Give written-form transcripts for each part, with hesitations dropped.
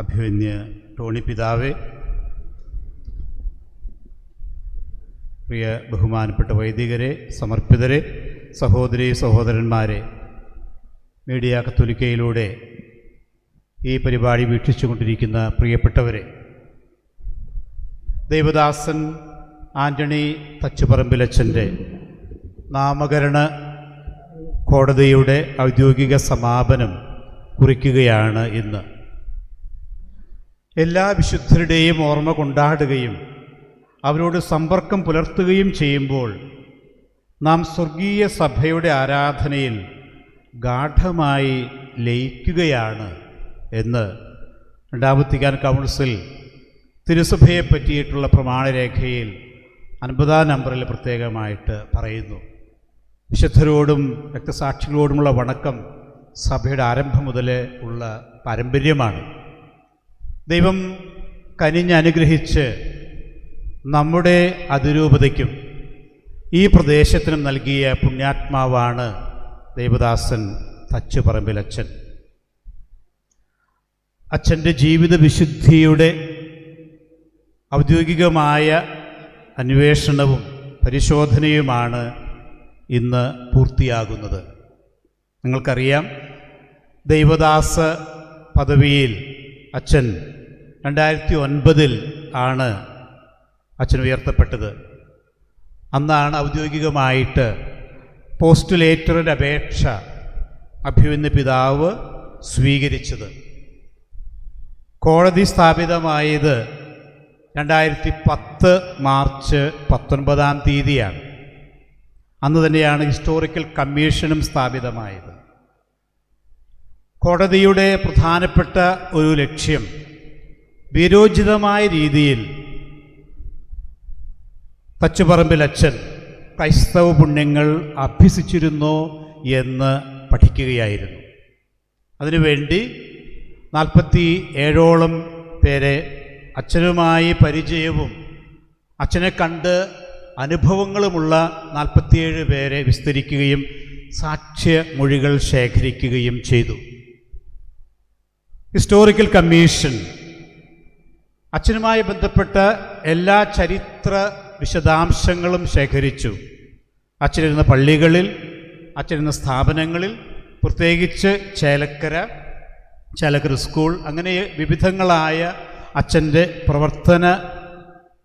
അഭിമന്യ Tony പിതാവേ, പ്രിയ ബഹുമാനപ്പെട്ട വൈദികരെ, സമർപ്പിതരെ, സഹോദരീ സഹോദരന്മാരെ, മീഡിയ കത്തോലിക്കയിലൂടെ ഈ പരിപാടി വീക്ഷിച്ചുകൊണ്ടിരിക്കുന്ന പ്രിയപ്പെട്ടവരെ, ദൈവദാസൻ ആൻ്റണി തച്ചുപറമ്പിലച്ചൻ്റെ നാമകരണ കോടതിയുടെ ഔദ്യോഗിക സമാപനം കുറിക്കുകയാണ് ഇന്ന്. എല്ലാ വിശുദ്ധരുടെയും ഓർമ്മ കൊണ്ടാടുകയും അവരോട് സമ്പർക്കം പുലർത്തുകയും ചെയ്യുമ്പോൾ നാം സ്വർഗീയ സഭയുടെ ആരാധനയിൽ ഗാഢമായി ലയിക്കുകയാണ് എന്ന് രണ്ടാം വത്തിക്കാൻ കൗൺസിൽ തിരുസഭയെ പറ്റിയിട്ടുള്ള പ്രമാണരേഖയിൽ 50-ാം നമ്പറിൽ പ്രത്യേകമായിട്ട് പറയുന്നു. വിശുദ്ധരോടും രക്തസാക്ഷികളോടുമുള്ള വണക്കം സഭയുടെ ആരംഭം മുതൽ ഉള്ള പാരമ്പര്യമാണ്. ദൈവം കനിഞ്ഞനുഗ്രഹിച്ച് നമ്മുടെ അതിരൂപതയ്ക്കും ഈ പ്രദേശത്തിനും നൽകിയ പുണ്യാത്മാവാണ് ദൈവദാസൻ തച്ചുപറമ്പിലച്ചൻ. അച്ഛൻ്റെ ജീവിത വിശുദ്ധിയുടെ ഔദ്യോഗികമായ അന്വേഷണവും പരിശോധനയുമാണ് ഇന്ന് പൂർത്തിയാകുന്നത്. നിങ്ങൾക്കറിയാം, ദൈവദാസ പദവിയിൽ അച്ഛൻ 2009 ആണ് അച്ഛൻ ഉയർത്തപ്പെട്ടത്. അന്നാണ് ഔദ്യോഗികമായിട്ട് പോസ്റ്റുലേറ്ററിൻ്റെ അപേക്ഷ അഭിമന്യ പിതാവ് സ്വീകരിച്ചത്. കോടതി സ്ഥാപിതമായത് 2010 മാർച്ച് 19-ാം തീയതിയാണ്. അന്ന് തന്നെയാണ് ഹിസ്റ്റോറിക്കൽ കമ്മീഷനും സ്ഥാപിതമായത്. കോടതിയുടെ പ്രധാനപ്പെട്ട ഒരു ലക്ഷ്യം വിരോചിതമായ രീതിയിൽ തച്ചുപറമ്പിലച്ചൻ ക്രൈസ്തവ പുണ്യങ്ങൾ അഭ്യസിച്ചിരുന്നോ എന്ന് പഠിക്കുകയായിരുന്നു. അതിനുവേണ്ടി 47ഓളം പേരെ അച്ഛനുമായി പരിചയവും അച്ഛനെ കണ്ട് അനുഭവങ്ങളുമുള്ള 47 പേരെ വിസ്തരിക്കുകയും സാക്ഷ്യമൊഴികൾ ശേഖരിക്കുകയും ചെയ്തു. ഹിസ്റ്റോറിക്കൽ കമ്മീഷൻ അച്ഛനുമായി ബന്ധപ്പെട്ട എല്ലാ ചരിത്ര വിശദാംശങ്ങളും ശേഖരിച്ചു. അച്ഛനിരുന്ന പള്ളികളിൽ, അച്ഛനിരുന്ന സ്ഥാപനങ്ങളിൽ, പ്രത്യേകിച്ച് ചേലക്കര സ്കൂൾ, അങ്ങനെ വിവിധങ്ങളായ അച്ഛൻ്റെ പ്രവർത്തന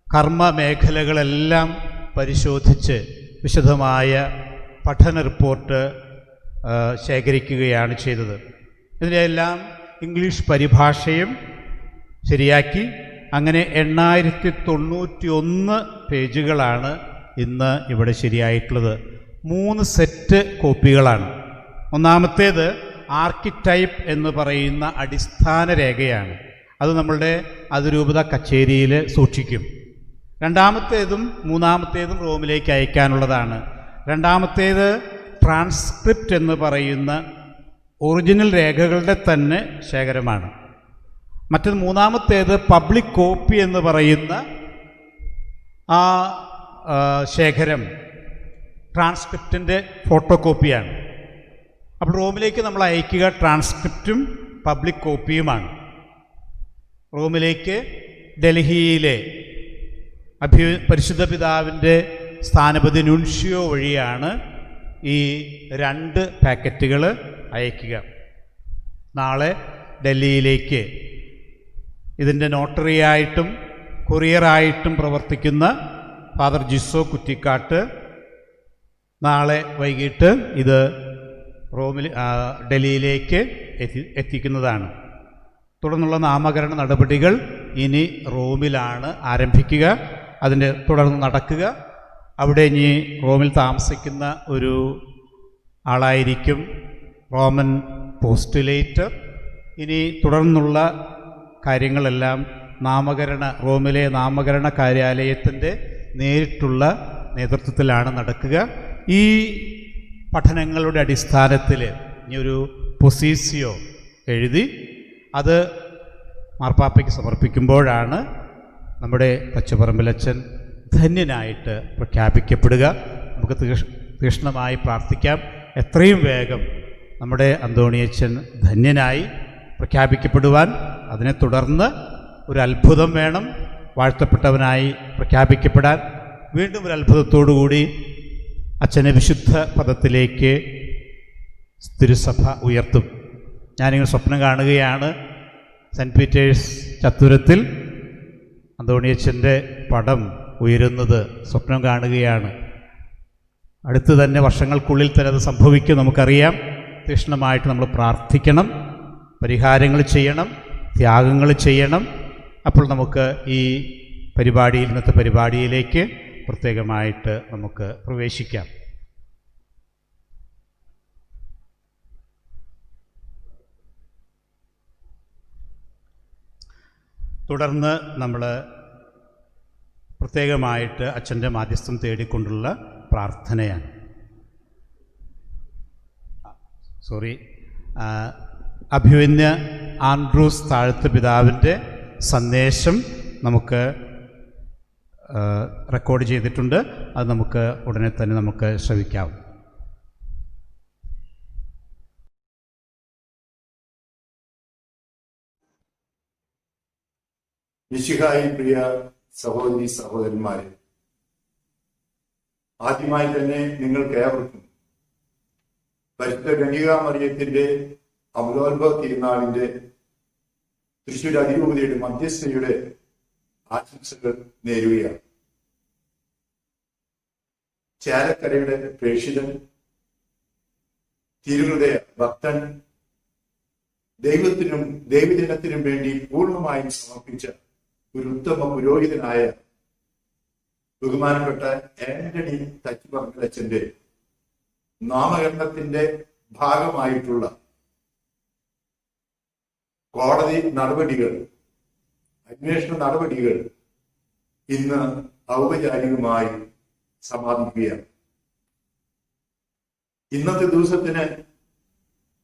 കർമ്മ മേഖലകളെല്ലാം പരിശോധിച്ച് വിശദമായ പഠന റിപ്പോർട്ട് ശേഖരിക്കുകയാണ് ചെയ്തത്. ഇതിനെല്ലാം ഇംഗ്ലീഷ് പരിഭാഷയും ശരിയാക്കി. അങ്ങനെ 8091 പേജുകളാണ് ഇന്ന് ഇവിടെ ശരിയായിട്ടുള്ളത്. 3 സെറ്റ് കോപ്പികളാണ്. ഒന്നാമത്തേത് ആർക്കിടൈപ്പ് എന്ന് പറയുന്ന അടിസ്ഥാന രേഖയാണ്. അത് നമ്മളുടെ അതിരൂപത കച്ചേരിയിൽ സൂക്ഷിക്കും. രണ്ടാമത്തേതും മൂന്നാമത്തേതും റോമിലേക്ക് അയക്കാനുള്ളതാണ്. രണ്ടാമത്തേത് ട്രാൻസ്ക്രിപ്റ്റ് എന്ന് പറയുന്ന ഒറിജിനൽ രേഖകളുടെ തന്നെ ശേഖരമാണ്. മറ്റത് മൂന്നാമത്തേത് പബ്ലിക് കോപ്പി എന്ന് പറയുന്ന ആ ശേഖരം ട്രാൻസ്ക്രിപ്റ്റിൻ്റെ ഫോട്ടോ കോപ്പിയാണ്. അപ്പോൾ റോമിലേക്ക് നമ്മൾ അയക്കുക ട്രാൻസ്ക്രിപ്റ്റും പബ്ലിക് കോപ്പിയുമാണ്. റോമിലേക്ക് ഡൽഹിയിലെ പരിശുദ്ധ പിതാവിൻ്റെ സ്ഥാനപതി നുൻഷ്യോ വഴിയാണ് ഈ 2 പാക്കറ്റുകൾ അയക്കുക. നാളെ ഡൽഹിയിലേക്ക് ഇതിൻ്റെ നോട്ടറിയായിട്ടും കൊറിയറായിട്ടും പ്രവർത്തിക്കുന്ന ഫാദർ ജിസോ കുറ്റിക്കാട്ട് നാളെ വൈകിട്ട് ഇത് ഡൽഹിയിലേക്ക് എത്തിക്കുന്നതാണ്. തുടർന്നുള്ള നാമകരണ നടപടികൾ ഇനി റോമിലാണ് ആരംഭിക്കുക, അതിൻ്റെ തുടർന്ന് നടക്കുക. അവിടെ ഇനി റോമിൽ താമസിക്കുന്ന ഒരു ആളായിരിക്കും റോമൻ പോസ്റ്റുലേറ്റർ. ഇനി തുടർന്നുള്ള കാര്യങ്ങളെല്ലാം റോമിലെ നാമകരണ കാര്യാലയത്തിൻ്റെ നേരിട്ടുള്ള നേതൃത്വത്തിലാണ് നടക്കുക. ഈ പഠനങ്ങളുടെ അടിസ്ഥാനത്തിൽ ഇനിയൊരു പൊസീസിയോ എഴുതി അത് മാർപ്പാപ്പയ്ക്ക് സമർപ്പിക്കുമ്പോഴാണ് നമ്മുടെ തച്ചുപറമ്പിലച്ചൻ ധന്യനായിട്ട് പ്രഖ്യാപിക്കപ്പെടുക. നമുക്ക് തീക്ഷ്ണമായി പ്രാർത്ഥിക്കാം, എത്രയും വേഗം നമ്മുടെ അന്തോണിയച്ചൻ ധന്യനായി പ്രഖ്യാപിക്കപ്പെടുവാൻ അതിനെ തുടർന്ന് ഒരു അത്ഭുതം വേണം. വാഴ്ത്തപ്പെട്ടവനായി പ്രഖ്യാപിക്കപ്പെടാൻ വീണ്ടും ഒരു അത്ഭുതത്തോടുകൂടി അച്ഛനെ വിശുദ്ധ പദത്തിലേക്ക് തിരുസഭ ഉയർത്തും. ഞാനിങ്ങനെ സ്വപ്നം കാണുകയാണ്, സെൻറ്റ് പീറ്റേഴ്സ് ചത്തുരത്തിൽ അന്തോണിയച്ഛൻ്റെ പടം ഉയരുന്നത് സ്വപ്നം കാണുകയാണ്. അടുത്ത് തന്നെ വർഷങ്ങൾക്കുള്ളിൽ തന്നെ അത് സംഭവിക്കും, നമുക്കറിയാം. തീക്ഷ്ണമായിട്ട് നമ്മൾ പ്രാർത്ഥിക്കണം, പരിഹാരങ്ങൾ ചെയ്യണം, ത്യാഗങ്ങൾ ചെയ്യണം. അപ്പോൾ നമുക്ക് ഈ പരിപാടിയിൽ, ഇന്നത്തെ പരിപാടിയിലേക്ക് പ്രത്യേകമായിട്ട് നമുക്ക് പ്രവേശിക്കാം. തുടർന്ന് നമ്മൾ പ്രത്യേകമായിട്ട് അച്ഛൻ്റെ മാധ്യസ്ഥം തേടിക്കൊണ്ടുള്ള പ്രാർത്ഥനയാണ്. അഭിമന്യ ആൻഡ്രൂസ് താഴത്ത് പിതാവിൻ്റെ സന്ദേശം നമുക്ക് റെക്കോർഡ് ചെയ്തിട്ടുണ്ട്. അത് നമുക്ക് ഉടനെ തന്നെ നമുക്ക് ശ്രവിക്കാം. മിശിഹായി പ്രിയ സഹോദരി സഹോദരന്മാരെ, ആദ്യമായി തന്നെ നിങ്ങൾക്ക് ഏവർക്കും പരിശുദ്ധ കന്യകാമറിയത്തിന്റെ അമലോത്ഭവ തിരുനാളിന്റെ തൃശ്ശൂർ അതിരൂപതയുടെ മധ്യസ്ഥയുടെ ആശംസകൾ നേരുകയാണ്. ചേലക്കരയുടെ പ്രേക്ഷിതൻ, തിരുഹൃദയ ഭക്തൻ, ദൈവത്തിനും ദൈവജനത്തിനും വേണ്ടി പൂർണ്ണമായും സമർപ്പിച്ച ഒരു ഉത്തമ പുരോഹിതനായ ബഹുമാനപ്പെട്ട ആന്റണി തച്ചിപ്പറമ്പിലച്ചന്റെ നാമകരണത്തിന്റെ ഭാഗമായിട്ടുള്ള കോടതി നടപടികൾ, അന്വേഷണ നടപടികൾ ഇന്ന് ഔപചാരികമായി സമാപിക്കുകയാണ്. ഇന്നത്തെ ദിവസത്തിന്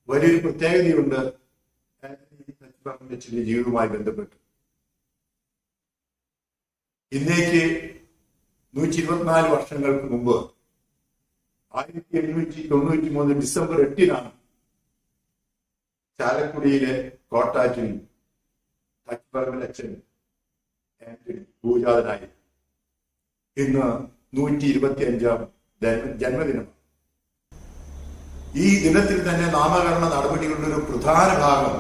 വലിയൊരു പ്രത്യേകതയുണ്ട് ആന്റണി തച്ചിപ്പറമ്പിലച്ചന്റെ ജീവിതവുമായി ബന്ധപ്പെട്ട്. ഇന്നേക്ക് 124 വർഷങ്ങൾക്ക് മുമ്പ് 1893 ഡിസംബർ 8-നാണ് ചാലക്കുടിയിലെ കോട്ടാറ്റിൽ തച്ചിപ്പറമ്പിലച്ചൻ ആന്റണി പൂജാതനായി. ഇന്ന് 125-ാം ജന്മദിനം. ഈ ദിനത്തിൽ തന്നെ നാമകരണ നടപടികളുടെ ഒരു പ്രധാന ഭാഗം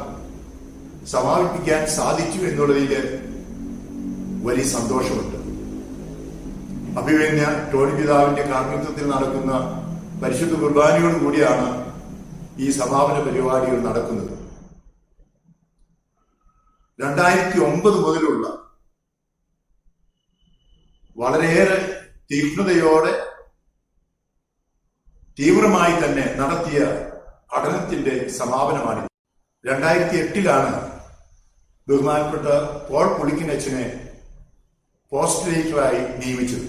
സമാപിപ്പിക്കാൻ സാധിച്ചു എന്നുള്ളതിൽ വലിയ സന്തോഷമുണ്ട്. അഭിമന്യ ടോണി പിതാവിന്റെ കാർമ്മികത്വത്തിൽ നടക്കുന്ന പരിശുദ്ധ കുർബാനയോടുകൂടിയാണ് ഈ സമാപന പരിപാടികൾ നടക്കുന്നത്. 2009 മുതലുള്ള വളരെയേറെ തീക്ഷ്ണതയോടെ തീവ്രമായി തന്നെ നടത്തിയ പഠനത്തിന്റെ സമാപനമാണ്. 2008-ലാണ് ബഹുമാനപ്പെട്ട പോൾ പുളിക്കിനച്ചനെ പോസ്റ്റലേറ്ററായി നിയമിച്ചത്.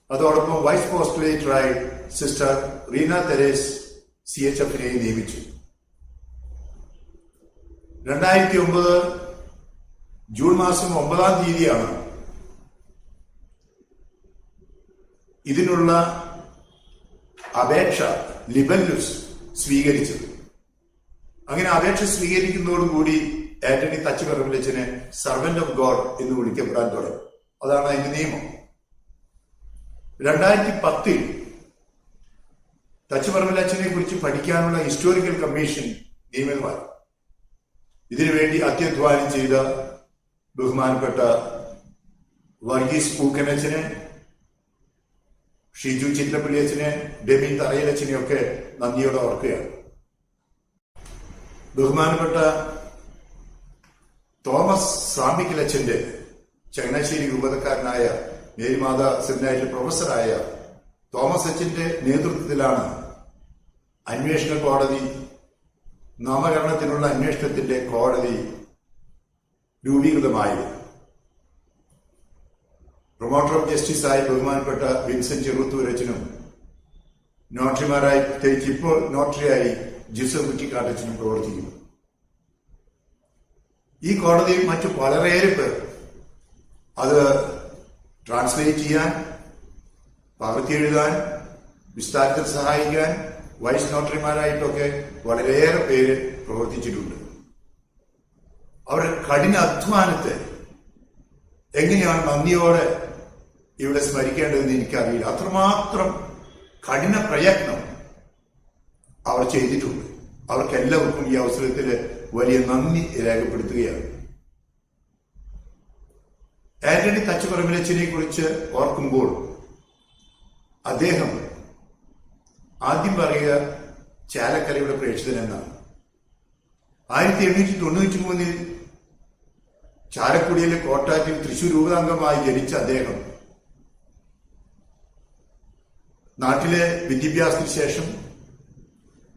അതോടൊപ്പം വൈസ് പോസ്റ്റലേറ്ററായി സിസ്റ്റർ റീന തെരേസ് CHF-നെ നിയമിച്ചു. 2009 ജൂൺ മാസം 9-ാം തീയതിയാണ് ഇതിനുള്ള അപേക്ഷ ലിബല്ലുസ് സ്വീകരിച്ചത്. അങ്ങനെ അപേക്ഷ സ്വീകരിക്കുന്നതോടുകൂടി ആന്റണി തച്ചിപ്പറമ്പിലച്ചനെ സർവന്റ് ഓഫ് ഗോഡ് എന്ന് വിളിക്കപ്പെടാൻ തുടങ്ങി. അതാണ് അതിന്റെ നിയമം. 2010 തച്ചിപ്പറമ്പിലച്ചനെ കുറിച്ച് പഠിക്കാനുള്ള ഹിസ്റ്റോറിക്കൽ കമ്മീഷൻ നിയമിതമായി. ഇതിനുവേണ്ടി അത്യധ്വാനം ചെയ്ത ബഹുമാനപ്പെട്ട വർഗീസ് പൂക്കനച്ചനെ, ഷിജു ചിറ്റപ്പള്ളിയച്ചനെ, ഡെമിൻ തറയിലച്ചനെയൊക്കെ നന്ദിയോടെ ഓർക്കുകയാണ്. ബഹുമാനപ്പെട്ട തോമസ് സാമിക്കലച്ചന്റെ ചങ്ങനാശ്ശേരി രൂപതക്കാരനായ മേരിമാത സെമിനാരിലെ പ്രൊഫസറായ തോമസ് അച്ഛന്റെ നേതൃത്വത്തിലാണ് അന്വേഷണ കോടതി, നാമകരണത്തിനുള്ള അന്വേഷണത്തിന്റെ കോടതി രൂപീകൃതമായത്. പ്രൊമോട്ടർ ഓഫ് ജസ്റ്റിസായി ബഹുമാനപ്പെട്ട വിൻസെന്റ് ചെറുത്തൂരച്ചനും, നോട്ടറിമാരായി പ്രത്യേകിച്ച് ഇപ്പോൾ നോട്ടറിയായി ജിസോ കുറ്റിക്കാട്ടച്ചനും പ്രവർത്തിക്കുന്നു. ഈ കോടതിയിൽ മറ്റു വളരെയേറെ പേർ അത് ട്രാൻസ്ലേറ്റ് ചെയ്യാൻ, പകർത്തി എഴുതാൻ, വിസ്താരത്തിൽ സഹായിക്കാൻ വൈസ് നോട്ടറിമാരായിട്ടൊക്കെ വളരെയേറെ പേര് പ്രവർത്തിച്ചിട്ടുണ്ട്. അവരുടെ കഠിന അധ്വാനത്തെ എങ്ങനെയാണ് നന്ദിയോടെ ഇവിടെ സ്മരിക്കേണ്ടതെന്ന് എനിക്കറിയില്ല. അത്രമാത്രം കഠിന പ്രയത്നം അവർ ചെയ്തിട്ടുണ്ട്. അവർക്കെല്ലാവർക്കും ഈ അവസരത്തിൽ വലിയ നന്ദി രേഖപ്പെടുത്തുകയാണ്. ആന്റണി തച്ചുപറമ്പിലച്ചനെ കുറിച്ച് ഓർക്കുമ്പോൾ അദ്ദേഹം ആദ്യം പറയുക ചാലക്കരയുടെ പ്രേക്ഷിതൻ എന്നാണ്. 1893 ചാലക്കുടിയിലെ കോട്ടാറ്റിൽ തൃശൂർ രൂപതാംഗമായി ജനിച്ച അദ്ദേഹം നാട്ടിലെ വിദ്യാഭ്യാസത്തിന് ശേഷം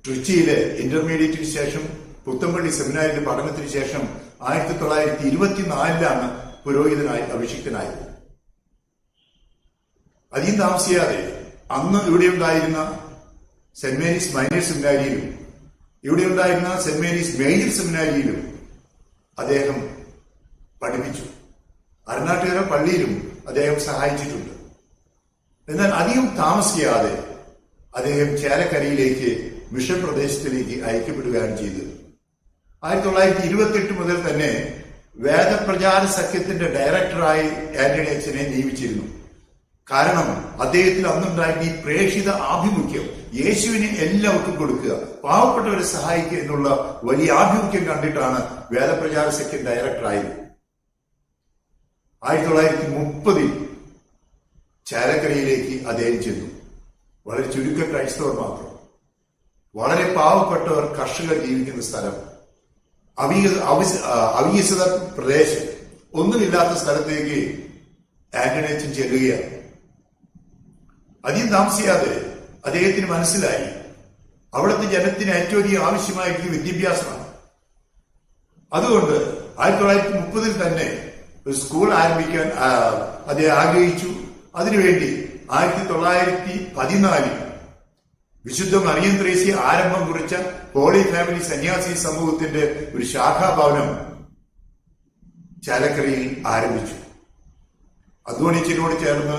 ട്രിച്ചിയിലെ ഇന്റർമീഡിയറ്റിന് ശേഷം പുത്തമ്പള്ളി സെമിനാരിയിലെ പഠനത്തിന് ശേഷം 1924 പുരോഹിതനായി അഭിഷിക്തനായത്. അധികം താമസിയാതെ അന്ന് ഇവിടെ ഉണ്ടായിരുന്ന സെന്റ് മേരീസ് മൈനർ സെമിനാരിയിലും ഇവിടെ ഉണ്ടായിരുന്ന സെന്റ് മേരീസ് മേജർ സെമിനാരിയിലും അദ്ദേഹം പഠിപ്പിച്ചു. അരനാട്ടുകര പള്ളിയിലും അദ്ദേഹം സഹായിച്ചിട്ടുണ്ട്. എന്നാൽ അധികം താമസിയാതെ അദ്ദേഹം ചേലക്കരയിലേക്ക് മിഷൻ പ്രദേശത്തിലേക്ക് അയക്കപ്പെടുകയാണ് ചെയ്തത്. 1928 മുതൽ തന്നെ വേദപ്രചാര സഖ്യത്തിന്റെ ഡയറക്ടറായി ആന്റണി അച്ഛനെ നിയമിച്ചിരുന്നു. കാരണം അദ്ദേഹത്തിൽ അന്നുണ്ടായിരുന്ന ഈ പ്രേക്ഷിത ആഭിമുഖ്യം, യേശുവിനെ എല്ലാവർക്കും കൊടുക്കുക, പാവപ്പെട്ടവരെ സഹായിക്കുക എന്നുള്ള വലിയ ആഭിമുഖ്യം കണ്ടിട്ടാണ് വേദപ്രചാര സഖ്യം ഡയറക്ടറായത്. 1930 ചാലക്കരയിലേക്ക് അദ്ദേഹം ചെന്നു. വളരെ ചുരുക്ക ക്രൈസ്തവർ മാത്രം, വളരെ പാവപ്പെട്ടവർ, കർഷകർ ജീവിക്കുന്ന സ്ഥലം, അവികസിത പ്രദേശം, ഒന്നുമില്ലാത്ത സ്ഥലത്തേക്ക് ആന്റണി അച്ഛൻ ചെല്ലുകയാണ്. അധികം താമസിയാതെ അദ്ദേഹത്തിന് മനസ്സിലായി അവിടുത്തെ ജനത്തിന് ഏറ്റവും അധികം ആവശ്യമായിരിക്കും വിദ്യാഭ്യാസമാണ്. അതുകൊണ്ട് 1930 തന്നെ ഒരു സ്കൂൾ ആരംഭിക്കാൻ അദ്ദേഹം ആഗ്രഹിച്ചു. അതിനുവേണ്ടി 1914 വിശുദ്ധ മറിയം ത്രേസ്യ ആരംഭം കുറിച്ച ഹോളി ഫാമിലി സന്യാസി സമൂഹത്തിന്റെ ഒരു ശാഖാഭവനം ചാലക്കരയിൽ ആരംഭിച്ചു. അദ്വണിച്ചിനോട് ചേർന്ന്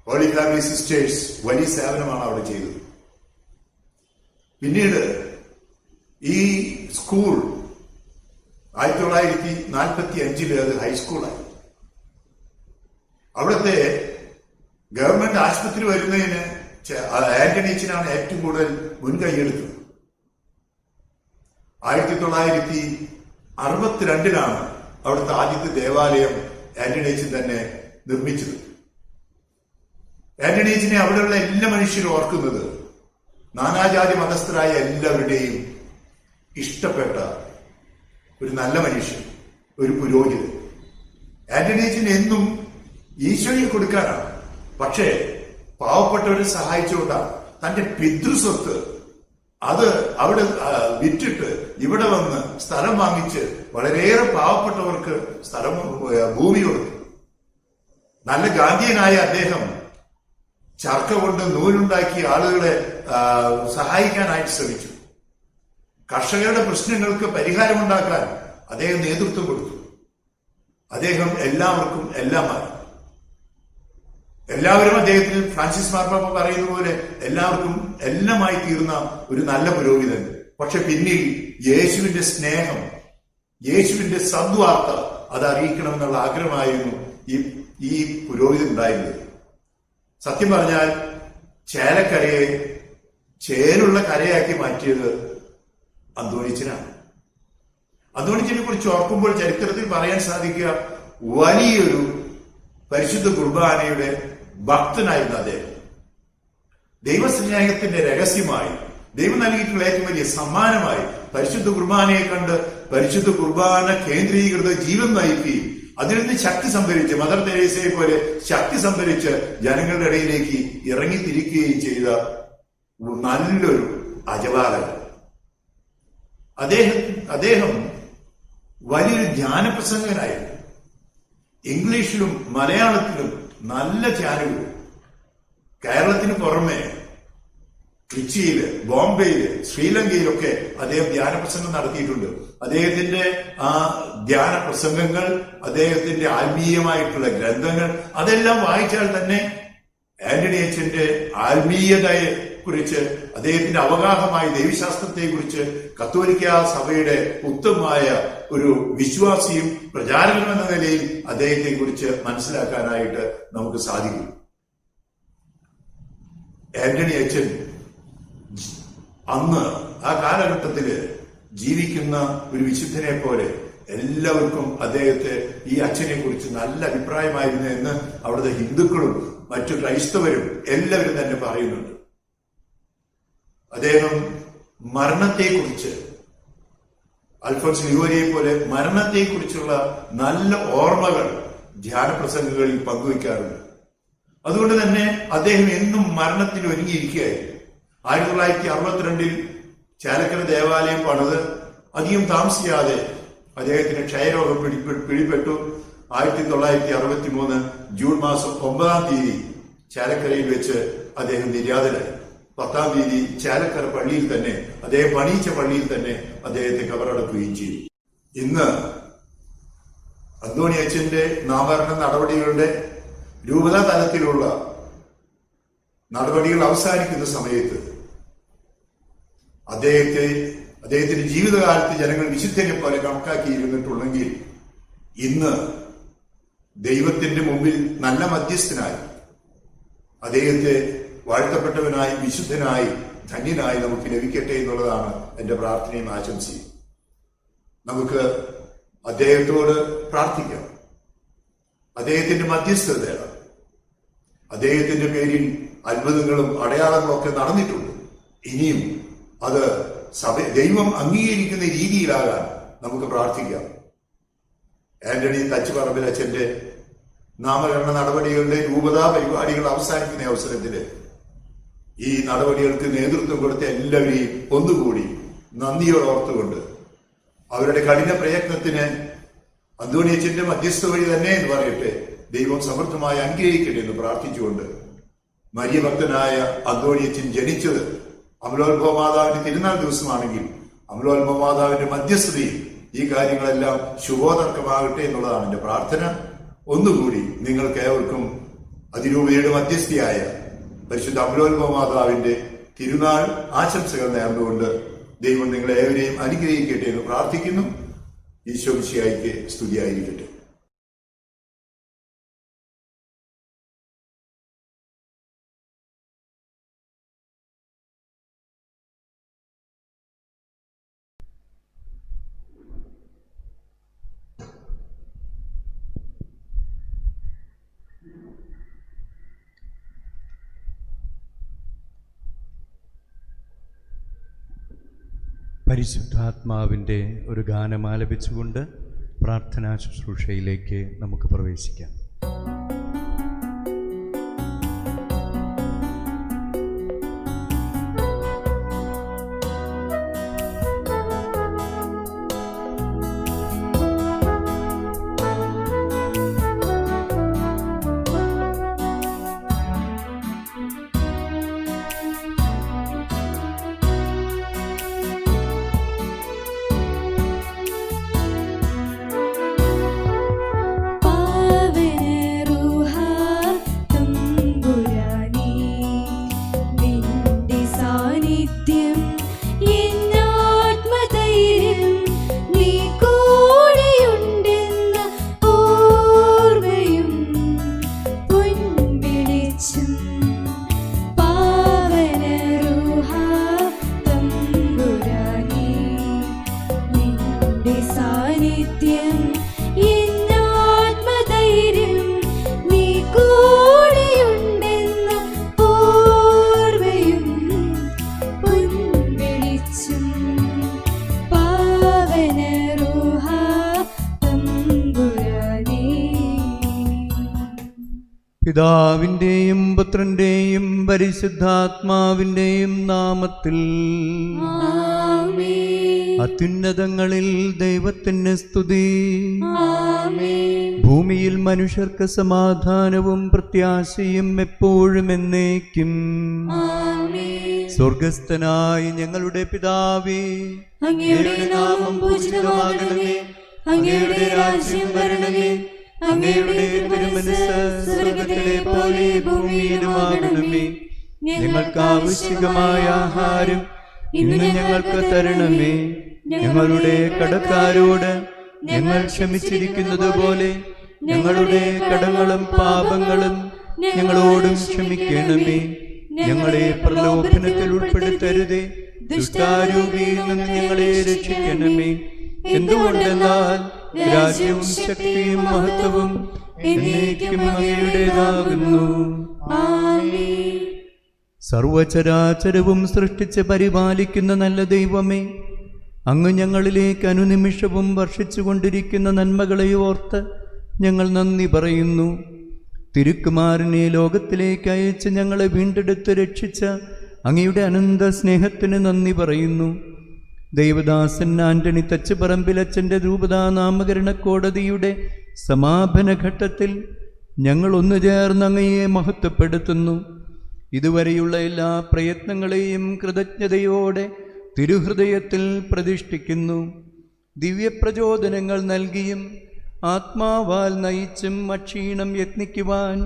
ഹോളി ഫാമിലി സിസ്റ്റേഴ്സ് വലിയ സേവനമാണ് അവിടെ ചെയ്തത്. പിന്നീട് ഈ സ്കൂൾ 1945 അത് ഹൈസ്കൂളായി. അവിടുത്തെ ഗവൺമെന്റ് ആശുപത്രി വരുന്നതിന് ആന്റണി അച്ഛനാണ് ഏറ്റവും കൂടുതൽ മുൻകൈയെടുത്തത്. 1962 അവിടുത്തെ ആദ്യത്തെ ദേവാലയം ആന്റണി അച്ഛൻ തന്നെ നിർമ്മിച്ചത്. ആന്റണി അച്ഛനെ അവിടെയുള്ള എല്ലാ മനുഷ്യരും ഓർക്കുന്നത് നാനാജാതി മതസ്ഥരായ എല്ലാവരുടെയും ഇഷ്ടപ്പെട്ട ഒരു നല്ല മനുഷ്യൻ, ഒരു പുരോഹിതൻ. ആന്റണി അച്ഛൻ എന്നും ഈശോയെ കൊടുക്കാനാണ്, പക്ഷേ പാവപ്പെട്ടവരെ സഹായിച്ചുകൊണ്ടാണ്. തന്റെ പിതൃസ്വത്ത് അത് അവിടെ വിറ്റിട്ട് ഇവിടെ വന്ന് സ്ഥലം വാങ്ങിച്ച് വളരെയേറെ പാവപ്പെട്ടവർക്ക് ഭൂമി കൊടുത്തു. നല്ല ഗാന്ധിയനായ അദ്ദേഹം ചർക്ക കൊണ്ട് നൂലുണ്ടാക്കി ആളുകളെ സഹായിക്കാനായിട്ട് ശ്രമിച്ചു. കർഷകരുടെ പ്രശ്നങ്ങൾക്ക് പരിഹാരമുണ്ടാക്കാൻ അദ്ദേഹം നേതൃത്വം കൊടുത്തു. അദ്ദേഹം എല്ലാവർക്കും എല്ലാമായി. എല്ലാവരും അദ്ദേഹത്തിന് ഫ്രാൻസിസ് മാർപ്പാപ്പ പറയുന്ന പോലെ എല്ലാവർക്കും എല്ലാമായി തീർന്ന ഒരു നല്ല പുരോഹിതൻ. പക്ഷെ പിന്നിൽ യേശുവിന്റെ സ്നേഹം, യേശുവിന്റെ സദ്വാർത്ത അത് അറിയിക്കണമെന്നുള്ള ആഗ്രഹമായിരുന്നു ഈ പുരോഹിതൻ ഉണ്ടായിരുന്നത്. സത്യം പറഞ്ഞാൽ ചേലക്കരയെ ചേലുള്ള കരയാക്കി മാറ്റിയത് അന്തോണിച്ചനാണ്. അന്തോണിച്ചനെ കുറിച്ച് ഓർക്കുമ്പോൾ ചരിത്രത്തിൽ പറയാൻ സാധിക്കുക വലിയൊരു പരിശുദ്ധ കുർബാനയുടെ ഭക്തനായിരുന്നു അദ്ദേഹം. ദൈവസ്നേഹത്തിന്റെ രഹസ്യമായി ദൈവം നൽകിയിട്ടുള്ള ഏറ്റവും വലിയ സമ്മാനമായി പരിശുദ്ധ കുർബാനയെ കണ്ട് പരിശുദ്ധ കുർബാന കേന്ദ്രീകൃത ജീവൻ നയിക്കുകയും അതിൽ നിന്ന് ശക്തി സംഭരിച്ച് മദർ തെരേസയെ പോലെ ശക്തി സംഭരിച്ച് ജനങ്ങളുടെ ഇടയിലേക്ക് ഇറങ്ങിത്തിരിക്കുകയും ചെയ്ത നല്ലൊരു അജപാലകൻ. അദ്ദേഹം വലിയൊരു ധ്യാനപ്രസംഗകനായിരുന്നു. ഇംഗ്ലീഷിലും മലയാളത്തിലും നല്ല ധ്യാനവും. കേരളത്തിന് പുറമെ ട്രിച്ചിയില്, ബോംബെയില്, ശ്രീലങ്കയിലൊക്കെ അദ്ദേഹം ധ്യാനപ്രസംഗം നടത്തിയിട്ടുണ്ട്. അദ്ദേഹത്തിന്റെ ആ ധ്യാനപ്രസംഗങ്ങൾ, അദ്ദേഹത്തിന്റെ ആത്മീയമായിട്ടുള്ള ഗ്രന്ഥങ്ങൾ അതെല്ലാം വായിച്ചാൽ തന്നെ ആന്റണി അച്ഛന്റെ ആത്മീയതയെ കുറിച്ച്, അദ്ദേഹത്തിന്റെ അവഗാഹമായ ദൈവശാസ്ത്രത്തെ കുറിച്ച് കത്തോലിക്ക സഭയുടെ ഉത്തമമായ ഒരു വിശ്വാസിയും പ്രചാരകനും എന്ന നിലയിൽ അദ്ദേഹത്തെ കുറിച്ച് മനസ്സിലാക്കാനായിട്ട് നമുക്ക് സാധിക്കും. ആന്റണി അച്ഛൻ അന്ന് ആ കാലഘട്ടത്തില് ജീവിക്കുന്ന ഒരു വിശുദ്ധനെ പോലെ എല്ലാവർക്കും അദ്ദേഹത്തെ, ഈ അച്ഛനെ കുറിച്ച് നല്ല അഭിപ്രായമായിരുന്നു എന്ന് അവിടുത്തെ ഹിന്ദുക്കളും മറ്റു ക്രൈസ്തവരും എല്ലാവരും തന്നെ പറയുന്നുണ്ട്. അദ്ദേഹം മരണത്തെക്കുറിച്ച്, അൽഫോൻസ് ലിഗോരിയെ പോലെ മരണത്തെക്കുറിച്ചുള്ള നല്ല ഓർമ്മകൾ ധ്യാനപ്രസംഗങ്ങളിൽ പങ്കുവയ്ക്കാറുണ്ട്. അതുകൊണ്ട് തന്നെ അദ്ദേഹം എന്നും മരണത്തിന് ഒരുങ്ങിയിരിക്കുകയായിരുന്നു. 1962 ചാലക്കര ദേവാലയം പണിത് അധികം താമസിയാതെ അദ്ദേഹത്തിന് ക്ഷയരോഗം പിടിപെട്ടു. 1963 ജൂൺ മാസം 9-ാം തീയതി ചാലക്കരയിൽ വെച്ച് അദ്ദേഹം നിര്യാതനായി. 10-ാം തീയതി ചാലക്കര പള്ളിയിൽ തന്നെ, അദ്ദേഹം പണിയിച്ച പള്ളിയിൽ തന്നെ അദ്ദേഹത്തെ കബറടക്കുകയും ചെയ്തു. ഇന്ന് അന്തോണി അച്ഛന്റെ നാമകരണ നടപടികളുടെ രൂപതാ തലത്തിലുള്ള നടപടികൾ അവസാനിക്കുന്ന സമയത്ത് അദ്ദേഹത്തിന്റെ ജീവിതകാലത്ത് ജനങ്ങൾ വിശുദ്ധനെ പോലെ കണക്കാക്കിയിരുന്നിട്ടുണ്ടെങ്കിൽ ഇന്ന് ദൈവത്തിന്റെ മുമ്പിൽ നല്ല മധ്യസ്ഥനായി, അദ്ദേഹത്തെ വാഴ്ത്തപ്പെട്ടവനായി, വിശുദ്ധനായി, ധന്യനായി നമുക്ക് ലഭിക്കട്ടെ എന്നുള്ളതാണ് എന്റെ പ്രാർത്ഥനയും ആശംസയും. നമുക്ക് അദ്ദേഹത്തോട് പ്രാർത്ഥിക്കാം, അദ്ദേഹത്തിന്റെ മധ്യസ്ഥത തേടാം. അദ്ദേഹത്തിന്റെ പേരിൽ അത്ഭുതങ്ങളും അടയാളങ്ങളും ഒക്കെ നടന്നിട്ടുണ്ട്. ഇനിയും അത് ദൈവം അംഗീകരിക്കുന്ന രീതിയിലാകാൻ നമുക്ക് പ്രാർത്ഥിക്കാം. ആന്റണി തച്ചുപറമ്പിൽ അച്ഛന്റെ നാമകരണ നടപടികളുടെ രൂപതാ പരിപാടികൾ അവസാനിക്കുന്ന അവസരത്തില് ഈ നടപടികൾക്ക് നേതൃത്വം കൊടുത്ത എല്ലാവരെയും ഒന്നുകൂടി നന്ദിയോടോർത്തുകൊണ്ട് അവരുടെ കഠിന പ്രയത്നത്തിന് അന്തോണി അച്ഛന്റെ മധ്യസ്ഥ വഴി തന്നെ എന്ന് പറയട്ടെ, ദൈവം സമൃദ്ധമായി അനുഗ്രഹിക്കട്ടെ എന്ന് പ്രാർത്ഥിച്ചുകൊണ്ട്, മരിയഭക്തനായ അന്തോണി അച്ഛൻ ജനിച്ചത് അമലോത്ഭവ മാതാവിന്റെ തിരുനാൾ ദിവസമാണെങ്കിൽ അമലോത്ഭവ മാതാവിന്റെ മധ്യസ്ഥതയിൽ ഈ കാര്യങ്ങളെല്ലാം ശുഭോദർക്കമാകട്ടെ എന്നുള്ളതാണ് എന്റെ പ്രാർത്ഥന. ഒന്നുകൂടി നിങ്ങൾക്ക് ഏവർക്കും അതിരൂപയുടെ മധ്യസ്ഥയായ പരിശുദ്ധ അമലോത്ഭവ മാതാവിന്റെ തിരുനാൾ ആശംസകൾ നേർന്നുകൊണ്ട് ദൈവം നിങ്ങളെ ഏവരെയും അനുഗ്രഹിക്കട്ടെ എന്ന് പ്രാർത്ഥിക്കുന്നു. ഈശോ മിശിഹായ്ക്ക് സ്തുതിയായിരിക്കട്ടെ. പരിശുദ്ധാത്മാവിൻ്റെ ഒരു ഗാനം ആലപിച്ചുകൊണ്ട് പ്രാർത്ഥനാ ശുശ്രൂഷയിലേക്ക് നമുക്ക് പ്രവേശിക്കാം. പിതാവിന്റെയും പുത്രന്റെയും പരിശുദ്ധാത്മാവിന്റെയും നാമത്തിൽ അത്യുന്നതങ്ങളിൽ ദൈവത്തിന് സ്തുതി. ഭൂമിയിൽ മനുഷ്യർക്ക് സമാധാനവും പ്രത്യാശയും എപ്പോഴും എന്നേക്കും. സ്വർഗസ്ഥനായ ഞങ്ങളുടെ പിതാവേ, അങ്ങയുടെ നാമം പൂജിതമാകണമേ, അങ്ങയുടെ രാജ്യം വരണമേ, അങ്ങയുടെ തിരുമനസ്സ് സ്വർഗ്ഗത്തിലെ പോലെ ഭൂമിയിലുമാകണമേ. ഞങ്ങൾക്ക് ആവശ്യമായ ആഹാരം ഇന്ന് ഞങ്ങൾക്ക് തരണമേ. ഞങ്ങളുടെ കടക്കാരോട് ഞങ്ങൾ ക്ഷമിച്ചിരിക്കുന്നത് പോലെ ഞങ്ങളുടെ കടങ്ങളും പാപങ്ങളും ഞങ്ങളോടും ക്ഷമിക്കണമേ. ഞങ്ങളെ പ്രലോഭനത്തിൽ ഉൾപ്പെടുത്തരുതേ, ദുഷ്ടാരൂപിയിൽ നിന്ന് ഞങ്ങളെ രക്ഷിക്കണമേ. എന്തുകൊണ്ടെന്നാൽ രാജ്യവും ശക്തിയും മഹത്വവും എന്നേക്കും അങ്ങയുടേതാകുന്നു. സർവചരാചരവും സൃഷ്ടിച്ച് പരിപാലിക്കുന്ന നല്ല ദൈവമേ, അങ്ങ് ഞങ്ങളിലേക്ക് അനുനിമിഷവും വർഷിച്ചുകൊണ്ടിരിക്കുന്ന നന്മകളെ ഓർത്ത് ഞങ്ങൾ നന്ദി പറയുന്നു. തിരുക്കുമാരനെ ലോകത്തിലേക്ക് അയച്ച് ഞങ്ങളെ വീണ്ടെടുത്ത് രക്ഷിച്ച അങ്ങയുടെ അനന്ത സ്നേഹത്തിന് നന്ദി പറയുന്നു. ദൈവദാസൻ ആന്റണി തച്ചുപറമ്പിലച്ചൻ്റെ രൂപതാ നാമകരണ കോടതിയുടെ സമാപന ഘട്ടത്തിൽ ഞങ്ങൾ ഒന്നു ചേർന്ന് അങ്ങയെ മഹത്വപ്പെടുത്തുന്നു. ഇതുവരെയുള്ള എല്ലാ പ്രയത്നങ്ങളെയും കൃതജ്ഞതയോടെ തിരുഹൃദയത്തിൽ പ്രതിഷ്ഠിക്കുന്നു. ദിവ്യപ്രചോദനങ്ങൾ നൽകിയും ആത്മാവാൽ നയിച്ചും അക്ഷീണം യത്നിക്കുവാൻ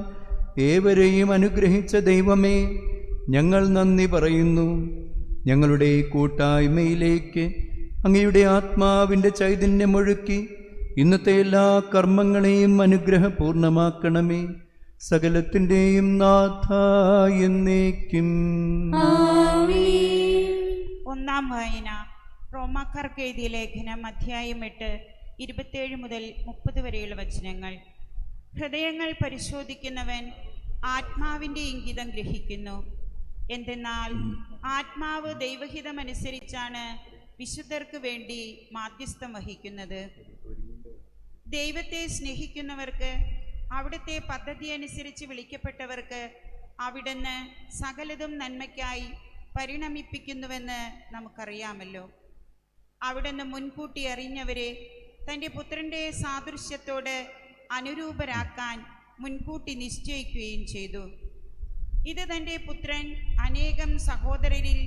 ഏവരെയും അനുഗ്രഹിച്ച ദൈവമേ, ഞങ്ങൾ നന്ദി പറയുന്നു. ഞങ്ങളുടെ കൂട്ടായ്മയിലേക്ക് അങ്ങയുടെ ആത്മാവിൻ്റെ ചൈതന്യമൊഴുക്കി ഇന്നത്തെ എല്ലാ കർമ്മങ്ങളെയും അനുഗ്രഹപൂർണമാക്കണമേ. സകലത്തിൻ്റെയും നാഥ എന്നേക്കും. ഒന്നാം വായന. റോമാക്കാർക്ക് എഴുതിയ ലേഖനം അധ്യായം 8 27 മുതൽ 30 വരെയുള്ള വചനങ്ങൾ. ഹൃദയങ്ങൾ പരിശോധിക്കുന്നവൻ ആത്മാവിൻ്റെ ഇംഗിതം ഗ്രഹിക്കുന്നു. എന്തെന്നാൽ ആത്മാവ് ദൈവഹിതമനുസരിച്ചാണ് വിശുദ്ധർക്ക് വേണ്ടി മാധ്യസ്ഥം വഹിക്കുന്നത്. ദൈവത്തെ സ്നേഹിക്കുന്നവർക്ക്, അവിടുത്തെ പദ്ധതി അനുസരിച്ച് വിളിക്കപ്പെട്ടവർക്ക് അവിടുന്ന് സകലതും നന്മയ്ക്കായി പരിണമിപ്പിക്കുന്നുവെന്ന് നമുക്കറിയാമല്ലോ. അവിടുന്ന് മുൻകൂട്ടി അറിഞ്ഞവരെ തൻ്റെ പുത്രൻ്റെ സാദൃശ്യത്തോട് അനുരൂപരാക്കാൻ മുൻകൂട്ടി നിശ്ചയിക്കുകയും ചെയ്തു. ഇത് തൻ്റെ പുത്രൻ അനേകം സഹോദരരിൽ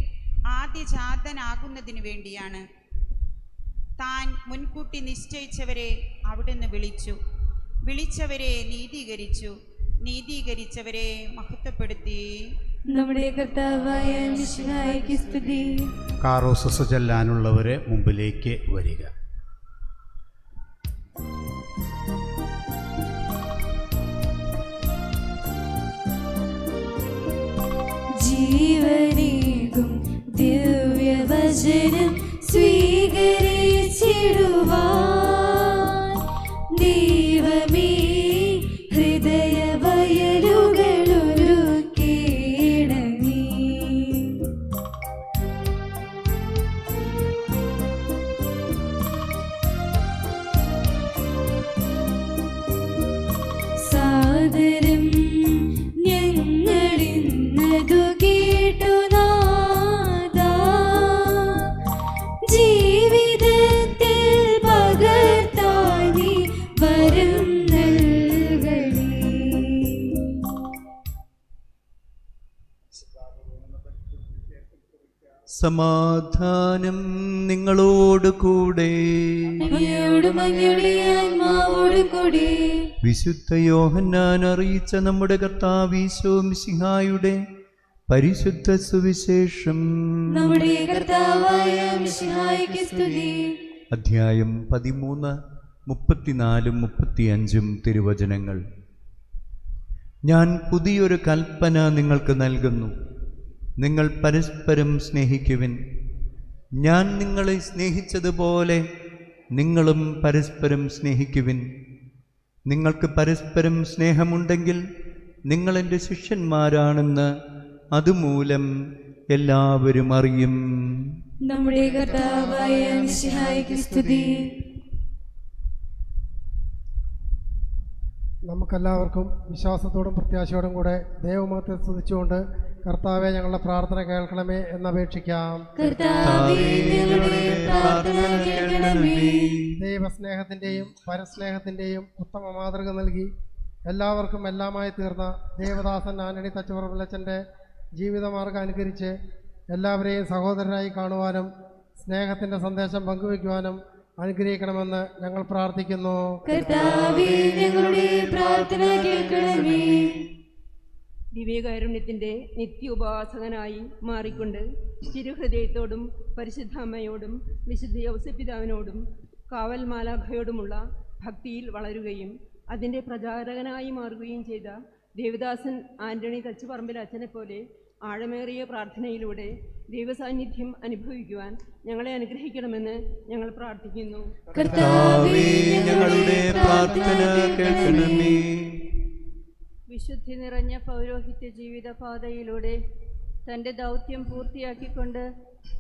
ആദ്യജാതനാകുന്നതിനു വേണ്ടിയാണ്. താൻ മുൻകൂട്ടി നിശ്ചയിച്ചവരെ അവിടുന്ന് വിളിച്ചു, വിളിച്ചവരെ നീതീകരിച്ചു, നീതീകരിച്ചവരെ മഹത്വപ്പെടുത്തി. നമ്മുടെ കർത്താവായ മിശിഹായ്ക്ക് സ്തുതി. കാറോസസ് ചെല്ലാനുള്ളവരെ മുമ്പിലേക്ക് വരിക. ജീവനേകും ദിവ്യവചനം സ്വീകരിച്ചിടുവാൻ ദൈവമേ ഹൃദയവയലുകളൊരുക്കേണമേ. സാദരം ഞങ്ങളിന്നതു കേട്ടു നാഥാ, ജീവിതത്തിൽ പകർത്താൻ നീ വരം നൽകണേ. സമാധാനം നിങ്ങളോട് കൂടെ. അങ്ങയോടും അങ്ങയുടെ ആത്മാവോടും കൂടെ. വിശുദ്ധ യോഹന്നാൻ അറിയിച്ച നമ്മുടെ കർത്താവ് ഈശോ മിശിഹായുടെ പരിശുദ്ധ സുവിശേഷം. നമ്മുടെ കർത്താവായ മിശിഹായ്ക്ക് സ്തുതി. അധ്യായം 13 34 35 തിരുവചനങ്ങൾ. ഞാൻ പുതിയൊരു കൽപ്പന നിങ്ങൾക്ക് നൽകുന്നു, നിങ്ങൾ പരസ്പരം സ്നേഹിക്കുവിൻ. ഞാൻ നിങ്ങളെ സ്നേഹിച്ചതുപോലെ നിങ്ങളും പരസ്പരം സ്നേഹിക്കുവിൻ. നിങ്ങൾക്ക് പരസ്പരം സ്നേഹമുണ്ടെങ്കിൽ നിങ്ങൾ എൻ്റെ ശിഷ്യന്മാരാണെന്ന് അതുമൂലം എല്ലാവരും അറിയും. നമ്മുടെ കർത്താവായ മിശിഹായ്ക്ക് സ്തുതി. നമുക്കെല്ലാവർക്കും വിശ്വാസത്തോടും പ്രത്യാശയോടും കൂടെ ദൈവമഹത്തെ സ്തുതിച്ചുകൊണ്ട് കർത്താവെ ഞങ്ങളുടെ പ്രാർത്ഥന കേൾക്കണമേ എന്നപേക്ഷിക്കാം. കർത്താവേ, ഞങ്ങളുടെ പ്രാർത്ഥന കേൾക്കണമേ. ദൈവസ്നേഹത്തിൻ്റെയും പരസ്നേഹത്തിൻ്റെയും ഉത്തമ മാതൃക നൽകി എല്ലാവർക്കും എല്ലാമായി തീർന്ന ദേവദാസൻ ആന്റണി തച്ചുപറമ്പിലച്ചൻ്റെ ജീവിതമാർഗം അനുകരിച്ച് എല്ലാവരെയും സഹോദരനായി കാണുവാനും സ്നേഹത്തിൻ്റെ സന്ദേശം പങ്കുവയ്ക്കുവാനും അനുഗ്രഹിക്കണമെന്ന് ഞങ്ങൾ പ്രാർത്ഥിക്കുന്നു. കർത്താവേ, ഞങ്ങളുടെ പ്രാർത്ഥന കേൾക്കണമേ. ദിവ്യകാരുണ്യത്തിൻ്റെ നിത്യോപാസകനായി മാറിക്കൊണ്ട് തിരുഹൃദയത്തോടും പരിശുദ്ധാമ്മയോടും വിശുദ്ധ ഔസപിതാവിനോടും കാവൽ മാലാഖയോടുമുള്ള ഭക്തിയിൽ വളരുകയും അതിൻ്റെ പ്രചാരകനായി മാറുകയും ചെയ്ത ദേവദാസൻ ആന്റണി തച്ചുപറമ്പിൽ അച്ഛനെ പോലെ ആഴമേറിയ പ്രാർത്ഥനയിലൂടെ ദൈവസാന്നിധ്യം അനുഭവിക്കുവാൻ ഞങ്ങളെ അനുഗ്രഹിക്കണമെന്ന് ഞങ്ങൾ പ്രാർത്ഥിക്കുന്നു. കർത്താവേ, ഞങ്ങളുടെ പ്രാർത്ഥന കേൾക്കണമേ. വിശുദ്ധി നിറഞ്ഞ പൗരോഹിത്യ ജീവിതപാതയിലൂടെ തൻ്റെ ദൗത്യം പൂർത്തിയാക്കിക്കൊണ്ട്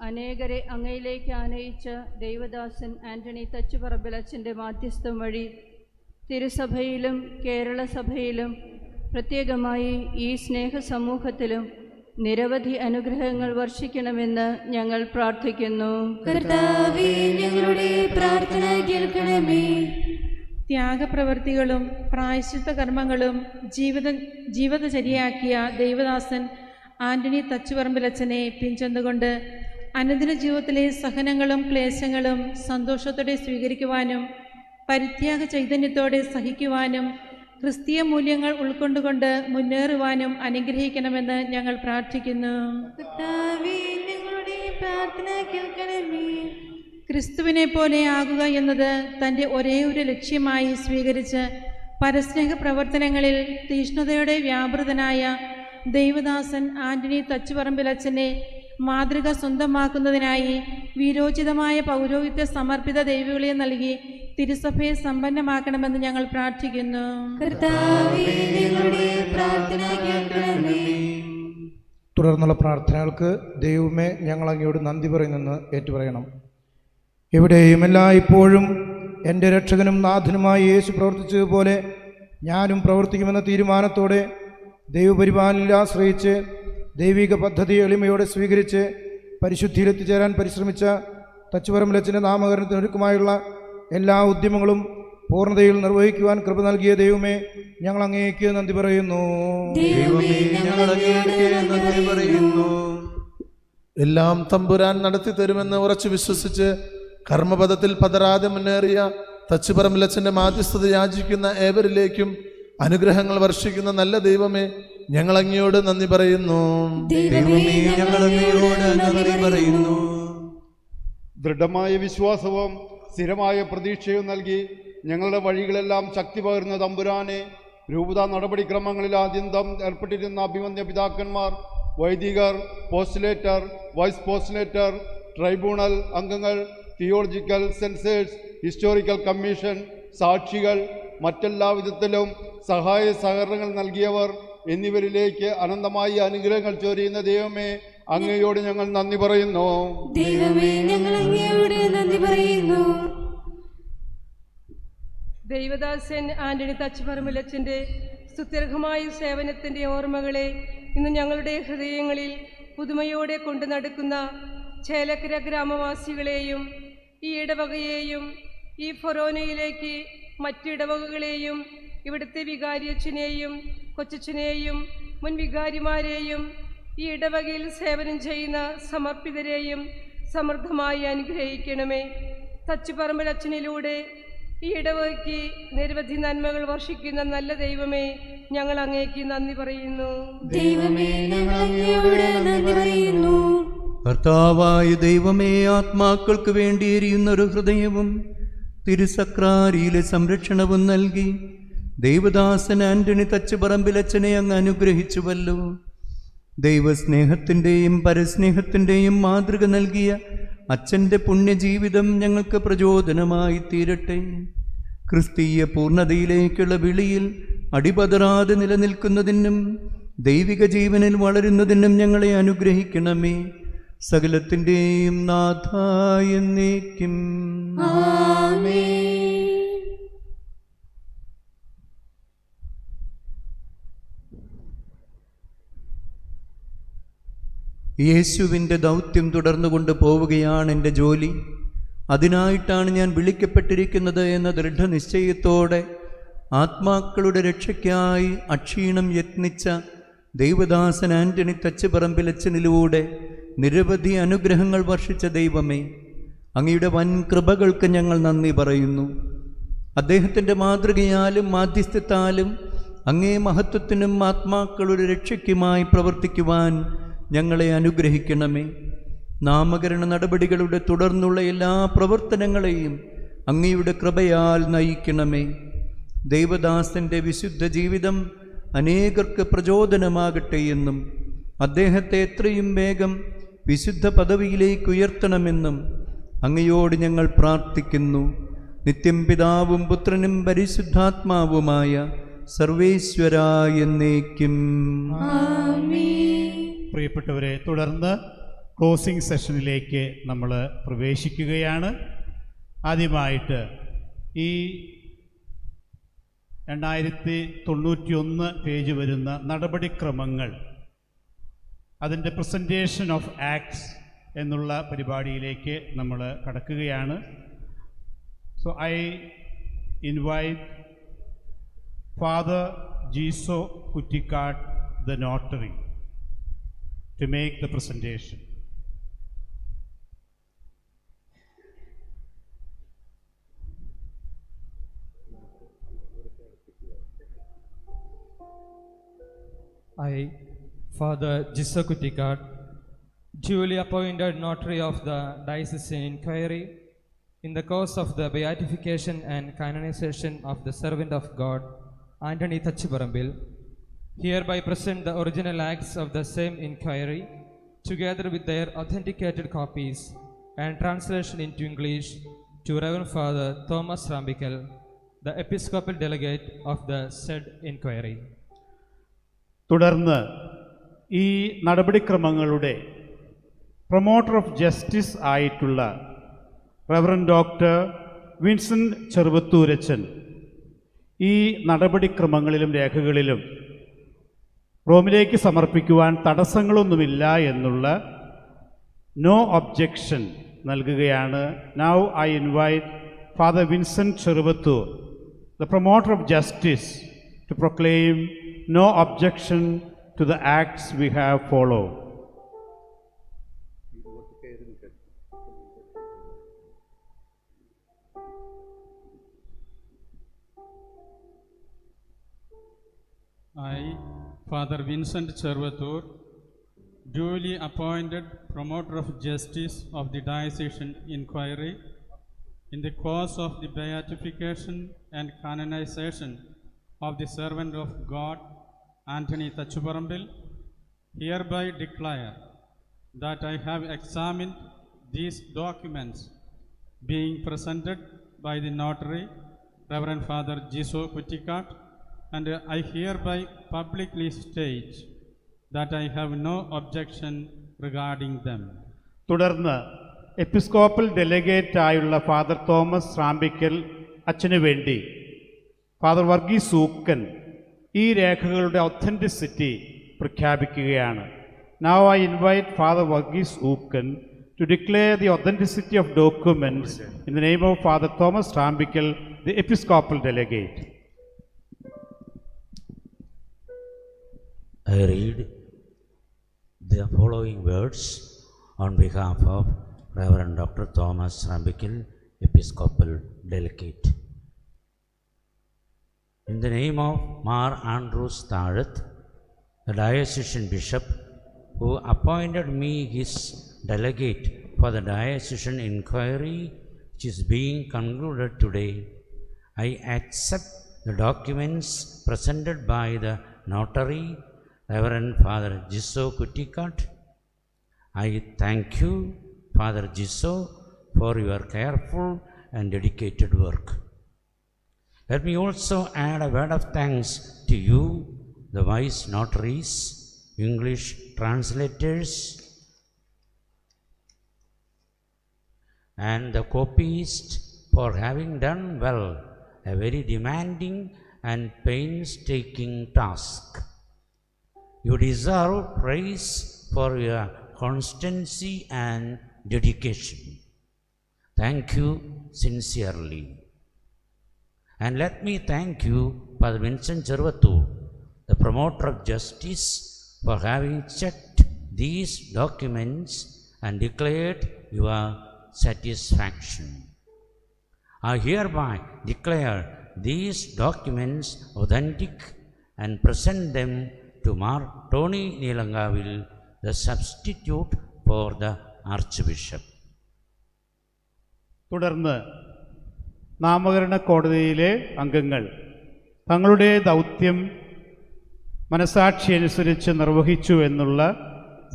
അനേകരെ അങ്ങയിലേക്ക് ആനയിച്ച ദൈവദാസൻ ആന്റണി തച്ചുപറമ്പിൽ അച്ഛൻ്റെ മാധ്യസ്ഥം വഴി തിരുസഭയിലും കേരള സഭയിലും പ്രത്യേകമായി ഈ സ്നേഹ സമൂഹത്തിലും നിരവധി അനുഗ്രഹങ്ങൾ വർഷിക്കണമെന്ന് ഞങ്ങൾ പ്രാർത്ഥിക്കുന്നു. കർത്താവേ, ഞങ്ങളുടെ പ്രാർത്ഥന കേൾക്കണമേ. ത്യാഗപ്രവൃത്തികളും പ്രായശ്ചിത്ത കർമ്മങ്ങളും ജീവിതചര്യയാക്കിയ ദൈവദാസൻ ആന്റണി തച്ചുപറമ്പിലച്ഛനെ പിൻചെന്നുകൊണ്ട് അനുദിന ജീവിതത്തിലെ സഹനങ്ങളും ക്ലേശങ്ങളും സന്തോഷത്തോടെ സ്വീകരിക്കുവാനും പരിത്യാഗ ചൈതന്യത്തോടെ സഹിക്കുവാനും ക്രിസ്തീയ മൂല്യങ്ങൾ ഉൾക്കൊണ്ടുകൊണ്ട് മുന്നേറുവാനും അനുഗ്രഹിക്കണമെന്ന് ഞങ്ങൾ പ്രാർത്ഥിക്കുന്നു. കർത്താവേ, ഞങ്ങളുടെ പ്രാർത്ഥന കേൾക്കണമേ. ക്രിസ്തുവിനെ പോലെ ആകുക എന്നത് തൻ്റെ ഒരേ ഒരു ലക്ഷ്യമായി സ്വീകരിച്ച് പരസ്നേഹ പ്രവർത്തനങ്ങളിൽ തീഷ്ണതയോടെ വ്യാപൃതനായ ദൈവദാസൻ ആന്റണി തച്ചുപറമ്പിലച്ഛനെ മാതൃക സ്വന്തമാക്കുന്നതിനായി വീരോചിതമായ പൗരോഹിത്യ സമർപ്പിത ദൈവവിളിയെ നൽകി തിരുസഭയെ സമ്പന്നമാക്കണമെന്ന് ഞങ്ങൾ പ്രാർത്ഥിക്കുന്നു. കർത്താവേ, ഞങ്ങളുടെ പ്രാർത്ഥന കേൾക്കണമേ. തുടർന്നുള്ള പ്രാർത്ഥനകൾക്ക് ദൈവമേ ഞങ്ങൾ അങ്ങയോട് നന്ദി പറയുന്നെന്ന് ഏറ്റുപറയണം. എവിടെയും എല്ലായ്പ്പോഴും എൻ്റെ രക്ഷകനും നാഥനുമായി യേശു പ്രവർത്തിച്ചതുപോലെ ഞാനും പ്രവർത്തിക്കുമെന്ന തീരുമാനത്തോടെ ദൈവപരിപാലനയിൽ ആശ്രയിച്ച് ദൈവിക പദ്ധതി എളിമയോടെ സ്വീകരിച്ച് പരിശുദ്ധിയിലെത്തിച്ചേരാൻ പരിശ്രമിച്ച തച്ചുപറമ്പിലച്ഛൻ്റെ നാമകരണത്തിനൊരുക്കമായുള്ള എല്ലാ ഉദ്യമങ്ങളും പൂർണ്ണതയിൽ നിർവഹിക്കുവാൻ കൃപ നൽകിയ ദൈവമേ ഞങ്ങൾ അങ്ങേക്ക് നന്ദി പറയുന്നു. എല്ലാം തമ്പുരാൻ നടത്തി തരുമെന്ന് ഉറച്ചു വിശ്വസിച്ച് കർമ്മപഥത്തിൽ പതറാതെ മുന്നേറിയ തച്ചുപറമ്പിലച്ഛൻ്റെ മാധ്യസ്ഥത യാചിക്കുന്ന ഏവരിലേക്കും അനുഗ്രഹങ്ങൾ വർഷിക്കുന്ന നല്ല ദൈവമേ ഞങ്ങൾ അങ്ങയോട് നന്ദി പറയുന്നു. ദൃഢമായ വിശ്വാസവും സ്ഥിരമായ പ്രതീക്ഷയും നൽകി ഞങ്ങളുടെ വഴികളെല്ലാം ശക്തി പകർന്ന തമ്പുരാനെ, രൂപതാ നടപടിക്രമങ്ങളിൽ ആദ്യന്തം ഏർപ്പെട്ടിരുന്ന അഭിമന്യ പിതാക്കന്മാർ, വൈദികർ, പോസ്റ്റ്ലേറ്റർ, വൈസ് പോസ്റ്റ്ലേറ്റർ, ട്രൈബ്യൂണൽ അംഗങ്ങൾ, തിയോളജിക്കൽ സെൻസേഴ്സ്, ഹിസ്റ്റോറിക്കൽ കമ്മീഷൻ, സാക്ഷികൾ, മറ്റെല്ലാ വിധത്തിലും സഹായ സഹകരണങ്ങൾ നൽകിയവർ എന്നിവരിലേക്ക് അനന്തമായ അനുഗ്രഹങ്ങൾ ചൊരിയുന്ന ദൈവമേ അങ്ങയോട് ഞങ്ങൾ നന്ദി പറയുന്നു. ദൈവമേ, ഞങ്ങൾ അങ്ങയോട് നന്ദി പറയുന്നു. ദൈവദാസൻ ആന്റണി തച്ചുപറമ്പിലച്ഛൻ്റെ സുദീർഘമായ സേവനത്തിൻ്റെ ഓർമ്മകളെ ഇന്ന് ഞങ്ങളുടെ ഹൃദയങ്ങളിൽ പുതുമയോടെ കൊണ്ടു നടക്കുന്ന ചേലക്കര ഗ്രാമവാസികളെയും ഈ ഇടവകയെയും ഈ ഫൊറോനയിലേക്ക് മറ്റിടവകകളെയും ഇവിടുത്തെ വികാരിയച്ഛനെയും കൊച്ചച്ഛനെയും മുൻ വികാരിമാരെയും ഈ ഇടവകയിൽ സേവനം ചെയ്യുന്ന സമർപ്പിതരെയും സമൃദ്ധമായി അനുഗ്രഹിക്കണമേ. തച്ചുപറമ്പിലച്ഛനിലൂടെ ഈ ഇടവകയ്ക്ക് നിരവധി നന്മകൾ വർഷിക്കുന്ന നല്ല ദൈവമേ ഞങ്ങൾ അങ്ങേക്ക് നന്ദി പറയുന്നു. ദൈവമേ, ഞങ്ങൾ അങ്ങയോട് നന്ദി പറയുന്നു. കർത്താവായ ദൈവമേ, ആത്മാക്കൾക്ക് വേണ്ടി എരിയുന്നൊരു ഹൃദയവും തിരുസക്രാരിയിലെ സംരക്ഷണവും നൽകി ദൈവദാസൻ ആന്റണി തച്ചുപറമ്പിലച്ഛനെ അങ്ങ് അനുഗ്രഹിച്ചുവല്ലോ. ദൈവസ്നേഹത്തിൻ്റെയും പരസ്നേഹത്തിൻ്റെയും മാതൃക നൽകിയ അച്ഛൻ്റെ പുണ്യജീവിതം ഞങ്ങൾക്ക് പ്രചോദനമായി തീരട്ടെ. ക്രിസ്തീയ പൂർണ്ണതയിലേക്കുള്ള വിളിയിൽ അടിപതറാതെ നിലനിൽക്കുന്നതിനും ദൈവിക ജീവനിൽ വളരുന്നതിനും ഞങ്ങളെ അനുഗ്രഹിക്കണമേ. സകലത്തിൻ്റെയും നാഥ എന്നേക്കും ആമേൻ. യേശുവിൻ്റെ ദൗത്യം തുടർന്നുകൊണ്ട് പോവുകയാണ് എൻ്റെ ജോലി. അതിനായിട്ടാണ് ഞാൻ വിളിക്കപ്പെട്ടിരിക്കുന്നത് എന്ന ദൃഢനിശ്ചയത്തോടെ ആത്മാക്കളുടെ രക്ഷയ്ക്കായി അക്ഷീണം യത്നിച്ച ദൈവദാസൻ ആന്റണി തച്ചുപറമ്പിലച്ഛനിലൂടെ നിരവധി അനുഗ്രഹങ്ങൾ വർഷിച്ച ദൈവമേ, അങ്ങയുടെ വൻ കൃപകൾക്ക് ഞങ്ങൾ നന്ദി പറയുന്നു. അദ്ദേഹത്തിൻ്റെ മാതൃകയാലും മാധ്യസ്ഥത്താലും അങ്ങേ മഹത്വത്തിനും ആത്മാക്കളുടെ രക്ഷയ്ക്കുമായി പ്രവർത്തിക്കുവാൻ ഞങ്ങളെ അനുഗ്രഹിക്കണമേ. നാമകരണ നടപടികളുടെ തുടർന്നുള്ള എല്ലാ പ്രവർത്തനങ്ങളെയും അങ്ങയുടെ കൃപയാൽ നയിക്കണമേ. ദൈവദാസൻ്റെ വിശുദ്ധ ജീവിതം അനേകർക്ക് പ്രചോദനമാകട്ടെ എന്നും അദ്ദേഹത്തെ എത്രയും വേഗം വിശുദ്ധ പദവിയിലേക്ക് ഉയർത്തണമെന്നും അങ്ങയോട് ഞങ്ങൾ പ്രാർത്ഥിക്കുന്നു. നിത്യം പിതാവും പുത്രനും പരിശുദ്ധാത്മാവുമായ സർവേശ്വരാ എന്നേക്കും. പ്രിയപ്പെട്ടവരെ, തുടർന്ന് ക്ലോസിംഗ് സെഷനിലേക്ക് നമ്മൾ പ്രവേശിക്കുകയാണ്. ആദ്യമായിട്ട് ഈ 2091 പേജ് വരുന്ന നടപടിക്രമങ്ങൾ, അതിൻ്റെ പ്രസൻറ്റേഷൻ ഓഫ് ആക്ട്സ് എന്നുള്ള പരിപാടിയിലേക്ക് നമ്മൾ കടക്കുകയാണ്. So I invite Father Jeeso Kuttikkad, the notary, to make the presentation. I, Father Jisso Kutikad, duly appointed notary of the diocesan inquiry, in the course of the beatification and canonization of the servant of God, Anthony Tachiparambil, hereby present the original acts of the same inquiry, together with their authenticated copies and translation into English, to Reverend Father Thomas Rambikal, the Episcopal Delegate of the said inquiry. തുടർന്ന് ഈ നടപടിക്രമങ്ങളുടെ promoter of justice ആയിട്ടുള്ള reverend doctor Vincent ചെറുവത്തൂരച്ചൻ ഈ നടപടിക്രമങ്ങളിലും രേഖകളിലും റോമിലേക്ക് സമർപ്പിക്കുവാൻ തടസ്സങ്ങളൊന്നുമില്ല എന്നുള്ള നോ ഒബ്ജെക്ഷൻ നൽകുകയാണ്. Now I invite father Vincent Cheruvathur, the promoter of justice, to proclaim no objection to the acts we have followed. I, Father Vincent Chervatur, duly appointed promoter of justice of the diocesan inquiry, in the course of the beatification and canonization of the servant of God, Anthony Tachiparambil, hereby declare that I have examined these documents being presented by the notary, Reverend Father Jiso Kutikad, and I hereby publicly state that I have no objection regarding them. തുടർന്ന് episcopal delegate ആയുള്ള father Thomas Rampickal അച്ഛന് വേണ്ടി father Varghese ഊക്കൻ ഈ രേഖകളുടെ authenticity പ്രഖ്യാപിക്കുകയാണ്. Now I invite Father Varghese Ookan to declare the authenticity of documents in the name of Father Thomas Rambikal, the Episcopal Delegate. I read the following words on behalf of Reverend Dr. Thomas Rambikal, Episcopal Delegate. In the name of Mar Andrews Tharat, the diocesan bishop, who appointed me his delegate for the diocesan inquiry which is being concluded today, I accept the documents presented by the notary, Reverend Father Jiso Kutikad. I thank you, Father Jiso, for your careful and dedicated work. Let me also add a word of thanks to you, the wise notaries, English translators, and the copyists for having done well a very demanding and painstaking task. You deserve praise for your constancy and dedication. Thank you sincerely. And let me thank you, Father Vincent Chervatur, the promoter of justice, for having checked these documents and declared your satisfaction. I hereby declare these documents authentic and present them to Mar Tony Nilangavil, the substitute for the Archbishop. തുടർന്ന് നാമകരണ കോടതിയിലെ അംഗങ്ങൾ തങ്ങളുടെ ദൗത്യം മനസാക്ഷിയനുസരിച്ച് നിർവഹിച്ചു എന്നുള്ള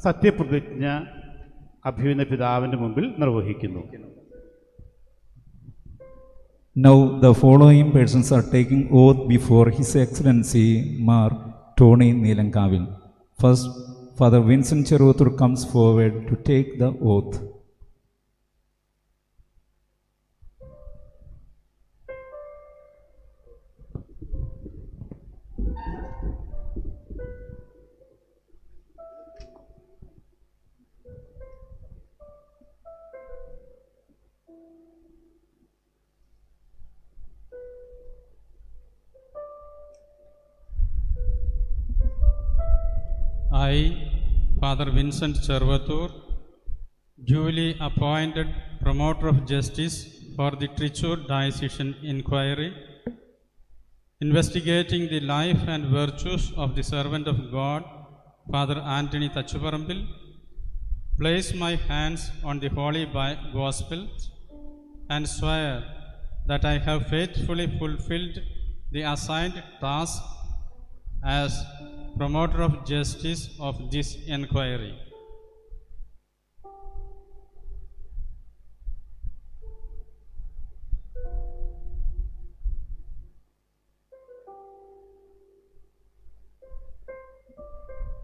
സത്യപ്രതിജ്ഞ അഭിമന്യ പിതാവിൻ്റെ മുമ്പിൽ നിർവഹിക്കുന്നു. Now the following persons are taking oath before His Excellency Mar Tony Nilangavil. First, Father Vincent Chervathur comes forward to take the oath. I, Father Vincent Chervathur, duly appointed Promoter of Justice for the Trichur Diocesan Inquiry, investigating the life and virtues of the servant of God, Father Anthony Tachuparambil, place my hands on the Holy Gospels and swear that I have faithfully fulfilled the assigned task as Promoter of Justice of this inquiry.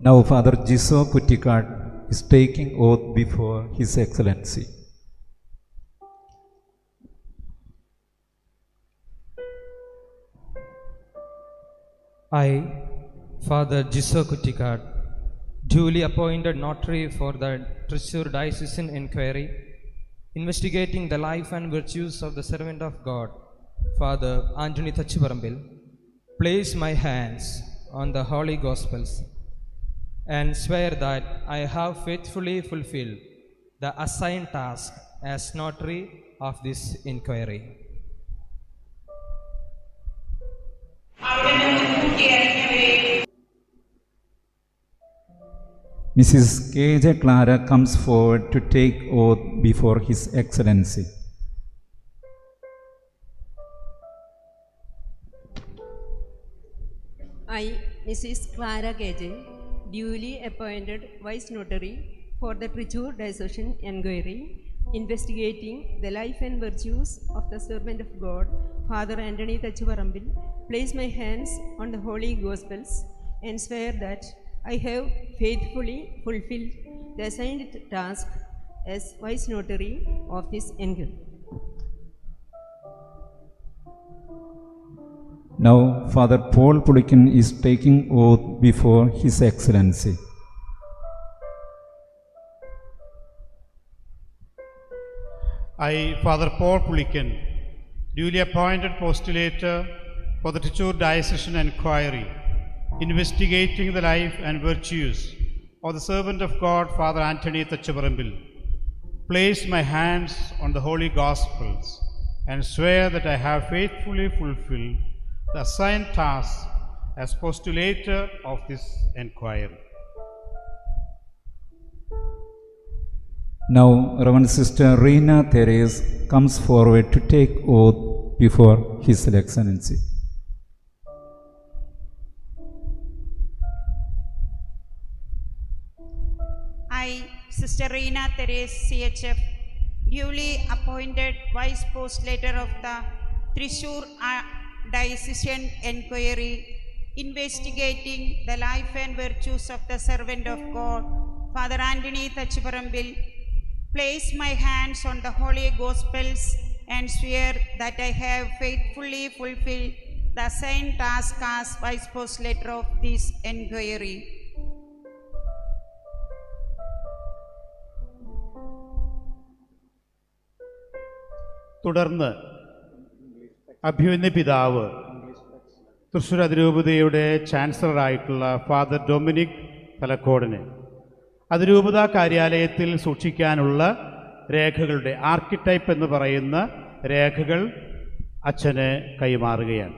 Now Father Jiso Kuttikad is taking oath before His Excellency. I, Father Jiso Kuttikad, duly appointed notary for the Thrissur Diocesan Inquiry, investigating the life and virtues of the servant of God, Father Anthony Tachuparambil, place my hands on the Holy Gospels and swear that I have faithfully fulfilled the assigned task as notary of this inquiry. Mrs. K.J. Clara comes forward to take oath before His Excellency. I, Mrs. Clara K.J., duly appointed Vice Notary for the Trichur Diocesan Inquiry, investigating the life and virtues of the servant of God, Father Anthony Tachuparambil, place my hands on the Holy Gospels and swear that I have faithfully fulfilled the assigned task as Vice Notary of this inquiry. Now Father Paul Pulikin is taking oath before His Excellency. I, Father Paul Pulikin, duly appointed postulator for the Trichur Diocesan Inquiry, investigating the life and virtues of the servant of God, Father Anthony Tachuparambil, place my hands on the Holy Gospels and swear that I have faithfully fulfilled the assigned task as postulator of this inquiry. Now Reverend Sister Reena Therese comes forward to take oath before His Excellency. I, Sister Reena Therese CHF, duly appointed Vice Postulator of the Thrissur Diocesan Inquiry, investigating the life and virtues of the servant of God, Father Anthony Tachuparambil, place my hands on the Holy Gospels and swear that I have faithfully fulfilled the assigned task as Vice Postulator of this inquiry. തുടർന്ന് അഭിമന്യ പിതാവ് തൃശ്ശൂർ അതിരൂപതയുടെ ചാൻസലറായിട്ടുള്ള father Dominic തലക്കോടിന് അതിരൂപതാ കാര്യാലയത്തിൽ സൂക്ഷിക്കാനുള്ള രേഖകളുടെ archetype എന്ന് പറയുന്ന രേഖകൾ അച്ഛന് കൈമാറുകയാണ്.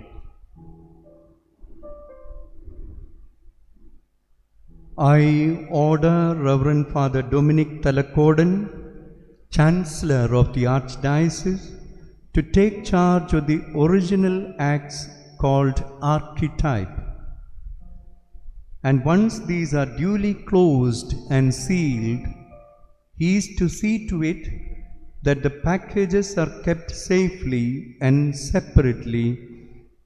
I order Reverend Father Dominic Talakodan, Chancellor of the Archdiocese, to take charge of the original acts called archetype. And once these are duly closed and sealed, he is to see to it that the packages are kept safely and separately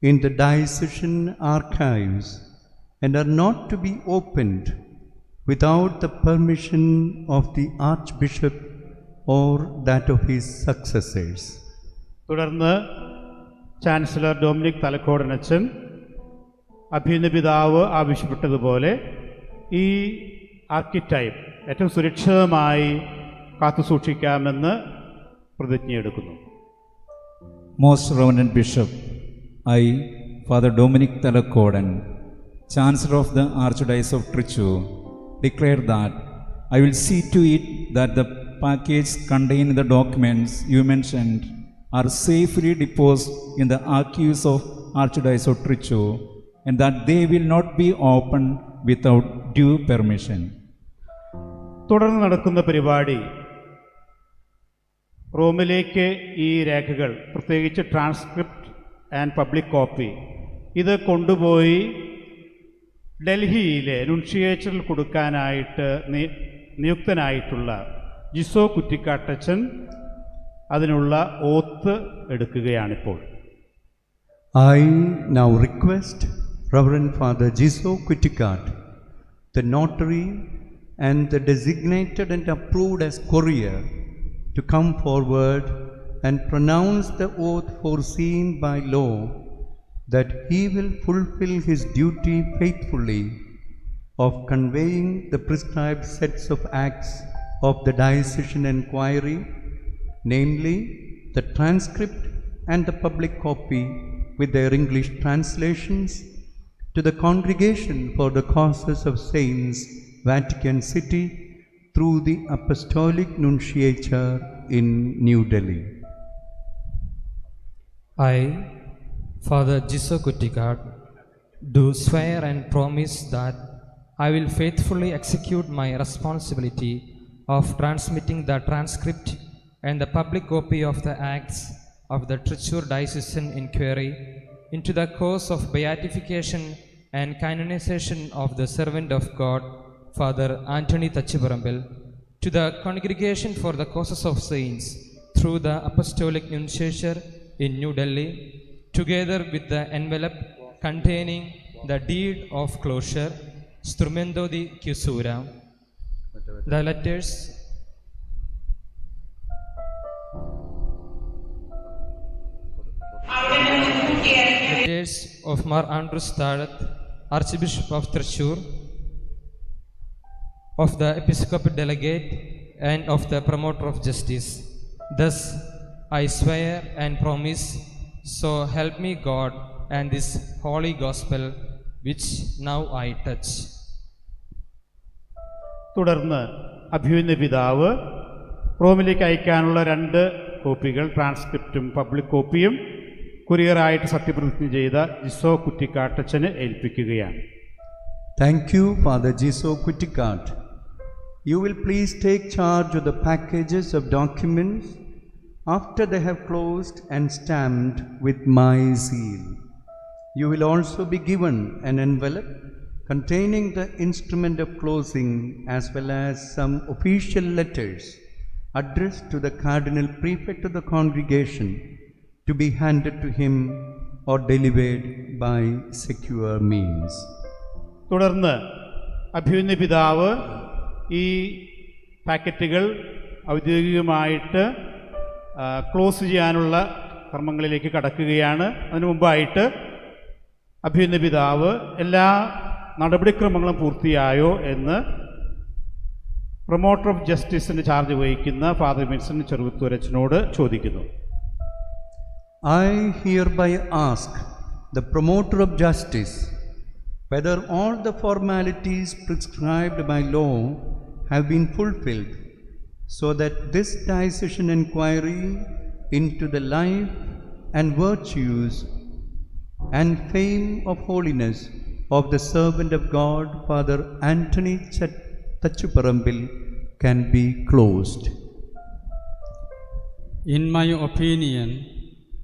in the diocesan archives and are not to be opened without the permission of the Archbishop or that of his successors. തുടർന്ന് chancellor Dominic തലക്കോടനച്ചൻ അഭിനന്ദ പിതാവ് ആവശ്യപ്പെട്ടതുപോലെ ഈ archetype ഏറ്റവും സുരക്ഷിതമായി കാത്തുസൂക്ഷിക്കാമെന്ന് പ്രതിജ്ഞയെടുക്കുന്നു. Most Reverend Bishop, I, Father Dominic Talakodan, Chancellor of the Archdiocese of Trichy, declare that I will see to it that the package containing the documents you mentioned are safely deposed in the archives of Archdiocese of Trichy and that they will not be opened without due permission. തുടർന്ന് നടക്കുന്ന പരിപാടി റോമിലേക്ക് ഈ രേഖകൾ, പ്രത്യേകിച്ച് transcript and public copy, ഇത് കൊണ്ടുപോയി ഡൽഹിയിലെ നുൻഷിയേച്ചറിൽ കൊടുക്കാനായിട്ട് നിയുക്തനായിട്ടുള്ള ജിസോ കുറ്റിക്കാട്ടച്ചൻ അതിനുള്ള ഓത്ത് എടുക്കുകയാണിപ്പോൾ. I now request Reverend Father Jiso Kutikat, the notary and the designated and approved as courier, to come forward and pronounce the oath foreseen by law that he will fulfill his duty faithfully of conveying the prescribed sets of acts of the diocesan inquiry, namely the transcript and the public copy with their English translations, to the Congregation for the Causes of Saints, Vatican City, through the Apostolic Nunciature in New Delhi. I, Father Jiso Kutikat, do swear and promise that I will faithfully execute my responsibility of transmitting the transcript and the public copy of the acts of the Trichy Diocesan Inquiry into the course of beatification and canonization of the servant of God, Father Anthony Tachiparambil, to the Congregation for the Causes of Saints through the Apostolic Nunciature in New Delhi, together with the envelope containing the deed of closure, Strumendo di Chiusura. The letters of Mar Andrews Tarath, Archbishop of Trichy, of the Episcopal Delegate and of the Promoter of Justice. Thus I swear and promise, so help me God and this holy gospel which now I touch. തുടർന്ന് അഭിനന്ദ പിതാവ് റോമിലേക്ക് അയക്കാനുള്ള 2 കോപ്പികൾ, ട്രാൻസ്ക്രിപ്റ്റും public കോപ്പിയും കുരിയറായിട്ട് സത്യപ്രതിജ്ഞ ചെയ്ത ജിസോ കുറ്റിക്കാട്ടച്ചന് ഏൽപ്പിക്കുകയാണ്. Thank you, Father Jiso Kutikat. You will please take charge of the packages of documents after they have closed and stamped with my seal. You will also be given an envelope containing the instrument of closing as well as some official letters addressed to the Cardinal Prefect of the Congregation to be handed to him or delivered by secure means. തുടർന്ന് അഭിനന്ദ പിതാവ് ഈ പാക്കറ്റുകൾ ഔദ്യോഗികമായിട്ട് close ചെയ്യാനുള്ള കർമ്മങ്ങളിലേക്ക് കടക്കുകയാണ്. അതിനു മുമ്പായിട്ട് അഭിനന്ദ പിതാവ് എല്ലാ നടപടിക്രമങ്ങളും പൂർത്തിയായോ എന്ന് പ്രൊമോട്ടർ ഓഫ് ജസ്റ്റിസിന് ചാർജ് വഹിക്കുന്ന ഫാദർ വിൻസെന്റ് ചെറുവത്തൂരച്ചനോട് ചോദിക്കുന്നു. I hereby ask the Promoter of Justice whether all the formalities prescribed by law have been fulfilled so that this diocesan inquiry into the life and virtues and fame of holiness of the servant of God, Father Anthony Tachuparambil, can be closed. In my opinion,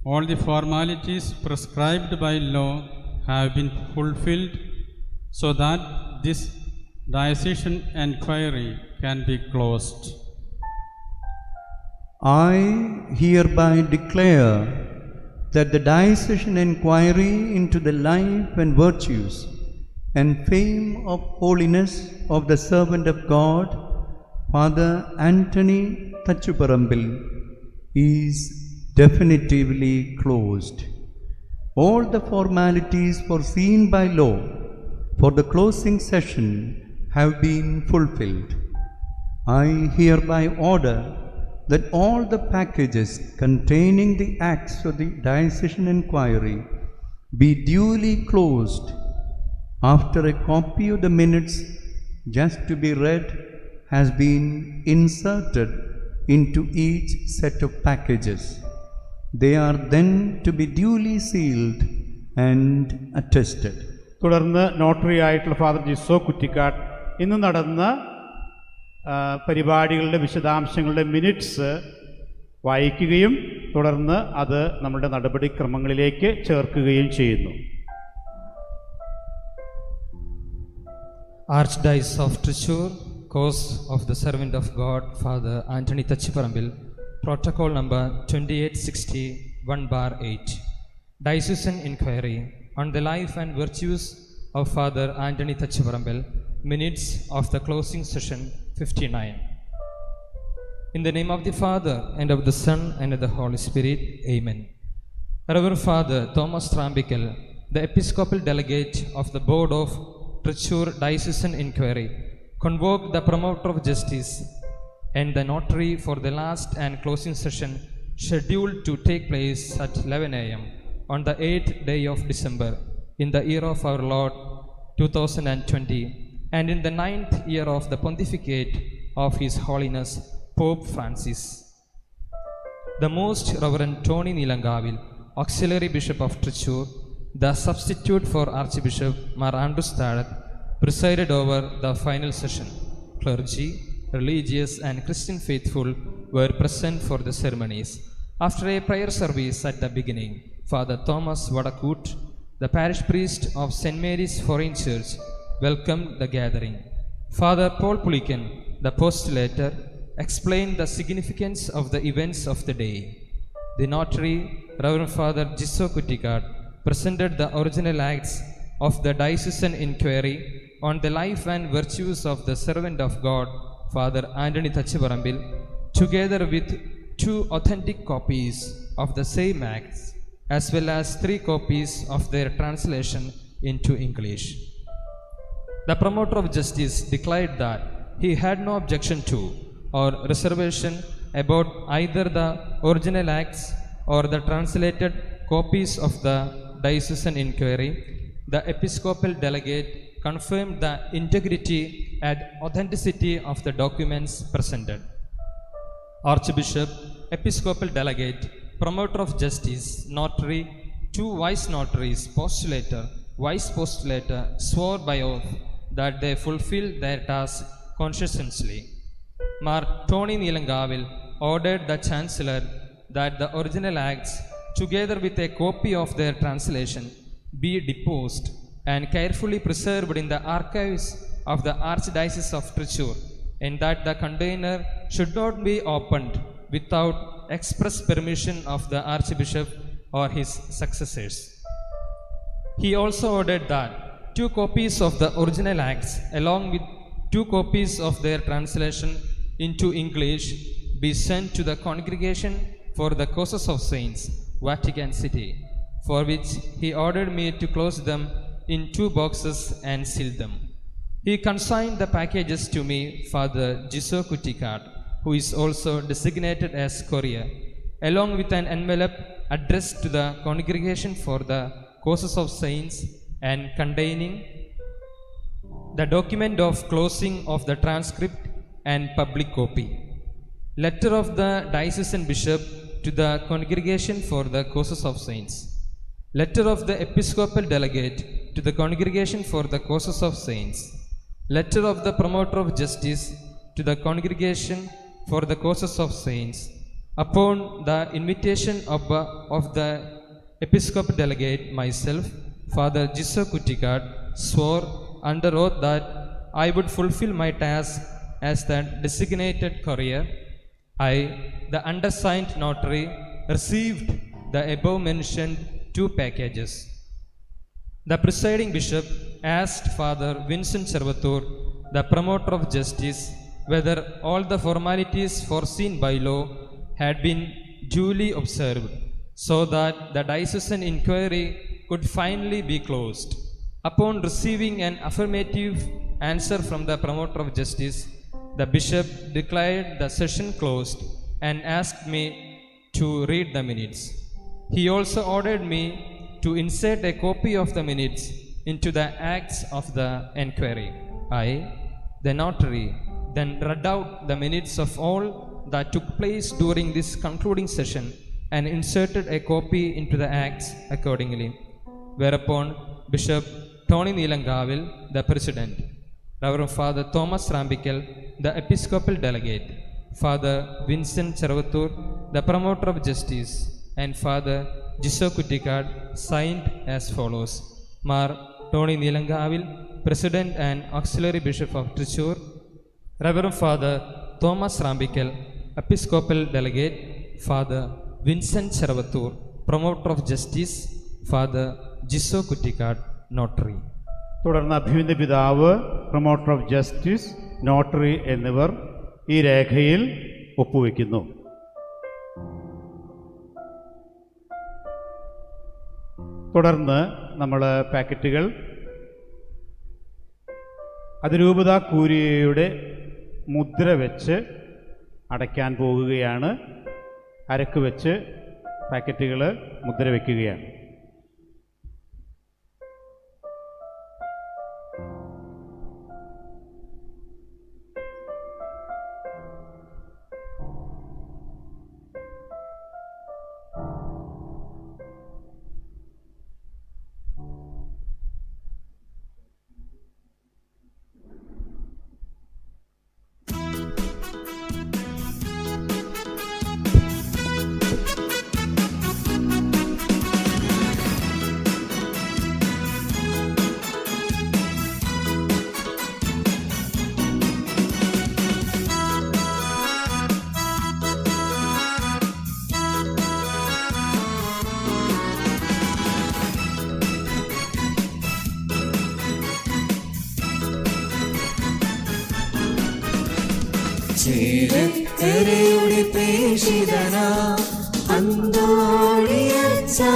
all the formalities prescribed by law have been fulfilled so that this diocesan inquiry can be closed. I hereby declare that the diocesan inquiry into the life and virtues and fame of holiness of the servant of God, Father Anthony Tachuparambil, is definitively closed. All the formalities foreseen by law for the closing session have been fulfilled. I hereby order that all the packages containing the acts of the diocesan inquiry be duly closed. After a copy of the minutes just to be read has been inserted into each set of packages, they are then to be duly sealed and attested. തുടർന്ന് notary ആയിട്ടുള്ള father Jiso കുറ്റിക്കാട് ഇന്ന് നടന്ന പരിപാടികളുടെ വിശദാംശങ്ങളുടെ minutes വായിക്കുകയും തുടർന്ന് അത് നമ്മുടെ നടപടിക്രമങ്ങളിലേക്ക് ചേർക്കുകയും ചെയ്യുന്നു. Archdiocese of Thrissur, cause of the servant of God, Father Anthony Tachuparambil, protocol number 2861/8. Diocesan inquiry on the life and virtues of Father Anthony Tachuparambil, minutes of the closing session 59. In the name of the Father, and of the Son, and of the Holy Spirit, Amen. Reverend Father Thomas Trambikel, the Episcopal Delegate of the Board of Thrissur Diocesan Inquiry, convoked the Promoter of Justice and the Notary for the last and closing session scheduled to take place at 11 a.m. on the 8th day of December in the year of our Lord 2020, and in the 9th year of the pontificate of His Holiness Pope Francis. The Most Reverend Tony Nilangavil, Auxiliary Bishop of Thrissur, the substitute for Archbishop Mar Andrews Thadath, presided over the final session. Clergy, religious and Christian faithful were present for the ceremonies. After a prayer service at the beginning, Father Thomas Vadakut, the parish priest of St. Mary's Foreign Church, welcomed the gathering. Father Paul Pulikan, the postulator, explained the significance of the events of the day. The notary, Reverend Father Jisso Kuttikad, presented the original acts of the diocesan inquiry on the life and virtues of the servant of God, Father Anthony Tachuparambil, together with 2 authentic copies of the same acts, as well as 3 copies of their translation into English. The Promoter of Justice declared that he had no objection to or reservation about either the original acts or the translated copies of the diocesan inquiry. The Episcopal Delegate confirmed the integrity and authenticity of the documents presented. Archbishop, Episcopal Delegate, Promoter of Justice, Notary, 2 Vice Notaries, Postulator, Vice Postulator swore by oath that they fulfilled their task conscientiously. Mar Tony Nilangavil ordered the Chancellor that the original acts, together with a copy of their translation, be deposed and carefully preserved in the archives of the Archdiocese of Thrissur, and that the container should not be opened without express permission of the Archbishop or his successors. He also ordered that 2 copies of the original acts, along with 2 copies of their translation into English, be sent to the Congregation for the Causes of Saints, Vatican City, for which he ordered me to close them in 2 boxes and seal them. He consigned the packages to me, Father Jisso Kuttikad, who is also designated as courier, along with an envelope addressed to the Congregation for the Causes of Saints and containing the document of closing of the transcript and public copy. Letter of the Diocesan Bishop to the Congregation for the Causes of Saints. Letter of the Episcopal Delegate to the Congregation for the Causes of Saints. Letter of the Promoter of Justice to the Congregation for the Causes of Saints. Upon the invitation of the Episcopal Delegate, myself, Father Jiso Kuttikad, swore under oath that I would fulfill my task as the designated courier. I, the undersigned notary, received the above mentioned 2 packages. The presiding bishop asked Father Vincent Chervatur, the promoter of justice, whether all the formalities foreseen by law had been duly observed, so that the diocesan inquiry could finally be closed. Upon receiving an affirmative answer from the promoter of justice, the bishop declared the session closed and asked me to read the minutes. He also ordered me to insert a copy of the minutes into the acts of the enquiry. I, the notary, then read out the minutes of all that took place during this concluding session and inserted a copy into the acts accordingly. Whereupon Bishop Tony Neelankavil, the President, Reverend Father Thomas Rambikal, the Episcopal Delegate, Father Vincent Chervatur, the Promoter of Justice, and Father Jiso Kuttikad signed as follows. Mar Tony Neelankavil, President and Auxiliary Bishop of Thrissur, Reverend Father Thomas Rambikal, Episcopal Delegate, Father Vincent Chervatur, Promoter of Justice, Father Jiso Kuttikad, Notary. തുടർന്ന് അഭിമന്യ പിതാവ്, promoter of justice, notary എന്നിവർ ഈ രേഖയിൽ ഒപ്പുവെക്കുന്നു. തുടർന്ന് നമ്മൾ പാക്കറ്റുകൾ അതിരൂപത കൂരിയയുടെ മുദ്ര വെച്ച് അടയ്ക്കാൻ പോകുകയാണ്. അരക്ക് വെച്ച് പാക്കറ്റുകൾ മുദ്ര വയ്ക്കുകയാണ്. ചേലക്കരയുടെ പ്രേഷിതനാ അന്തോണിയച്ചാ,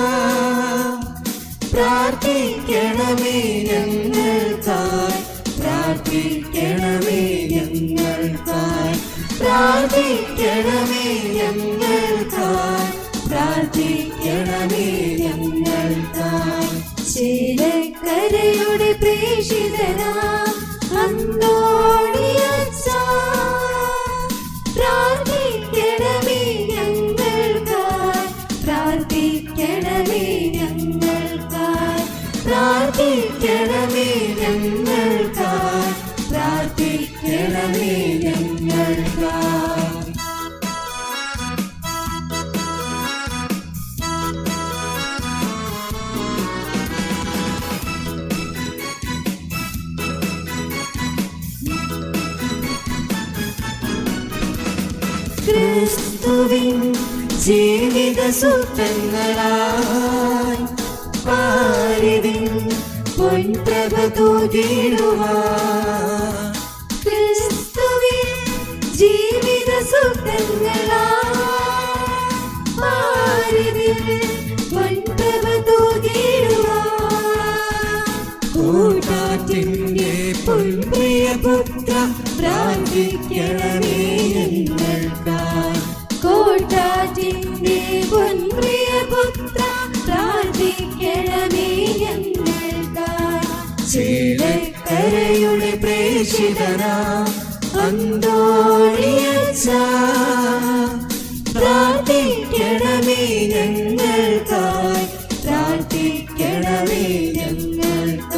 പ്രാർത്ഥിക്കണമേ ഞങ്ങൾക്കായി, പ്രാർത്ഥിക്കണമേ ഞങ്ങൾക്കായി, പ്രാർത്ഥിക്കണമേ ഞങ്ങൾക്കായി, പ്രാർത്ഥിക്കണമേ ഞങ്ങൾക്കായി. ചേലക്കരയുടെ പ്രേഷിതനാ അന്തോണിയച്ചാ, പ്രാർത്ഥിക്കണമേ ഞങ്ങൾക്കായി, പ്രാർത്ഥിക്കണമേ ഞങ്ങൾക്കായി, പ്രാർത്ഥിക്കണമേ ഞങ്ങൾക്കായി, പ്രാർത്ഥിക്കണമേ ഞങ്ങൾക്കായി. ക്രിസ്തുവിൻ ജീവിത സൂത്രങ്ങളായി പാരിതിൽ പൊൻപ്രഭ തൂകിടുവാൻ. ക്രിസ്തുവിൻ ജീവിത സൂത്രങ്ങളായി പാരിതിൽ പൊൻപ്രഭ തൂകിടുവാൻ. കൂട്ടാറ്റിന്റെ പൊൻപ്രിയ പുത്ര പ്രാർത്ഥിക്കണമേ ഞങ്ങൾക്കായി, കൂട്ടാറ്റിന്റെ പൊൻപ്രിയ പുത്ര പ്രാർത്ഥിക്കണമേ ഞങ്ങൾക്കായി. ചേലക്കരയുടെ പ്രേഷിതനാ അന്തോണിയച്ചാ, പ്രാർത്ഥിക്കണമേ ഞങ്ങൾക്കായി, പ്രാർത്ഥിക്കണമേ ഞങ്ങൾക്കായി,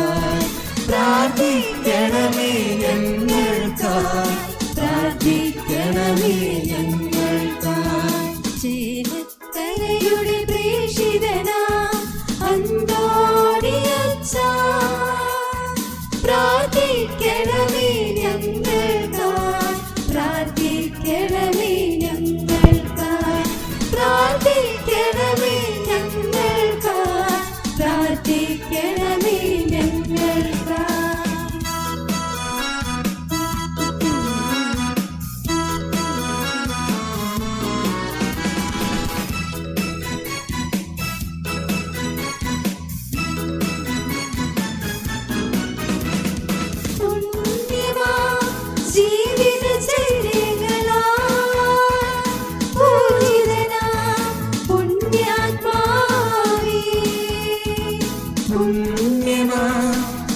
പുണ്യമാ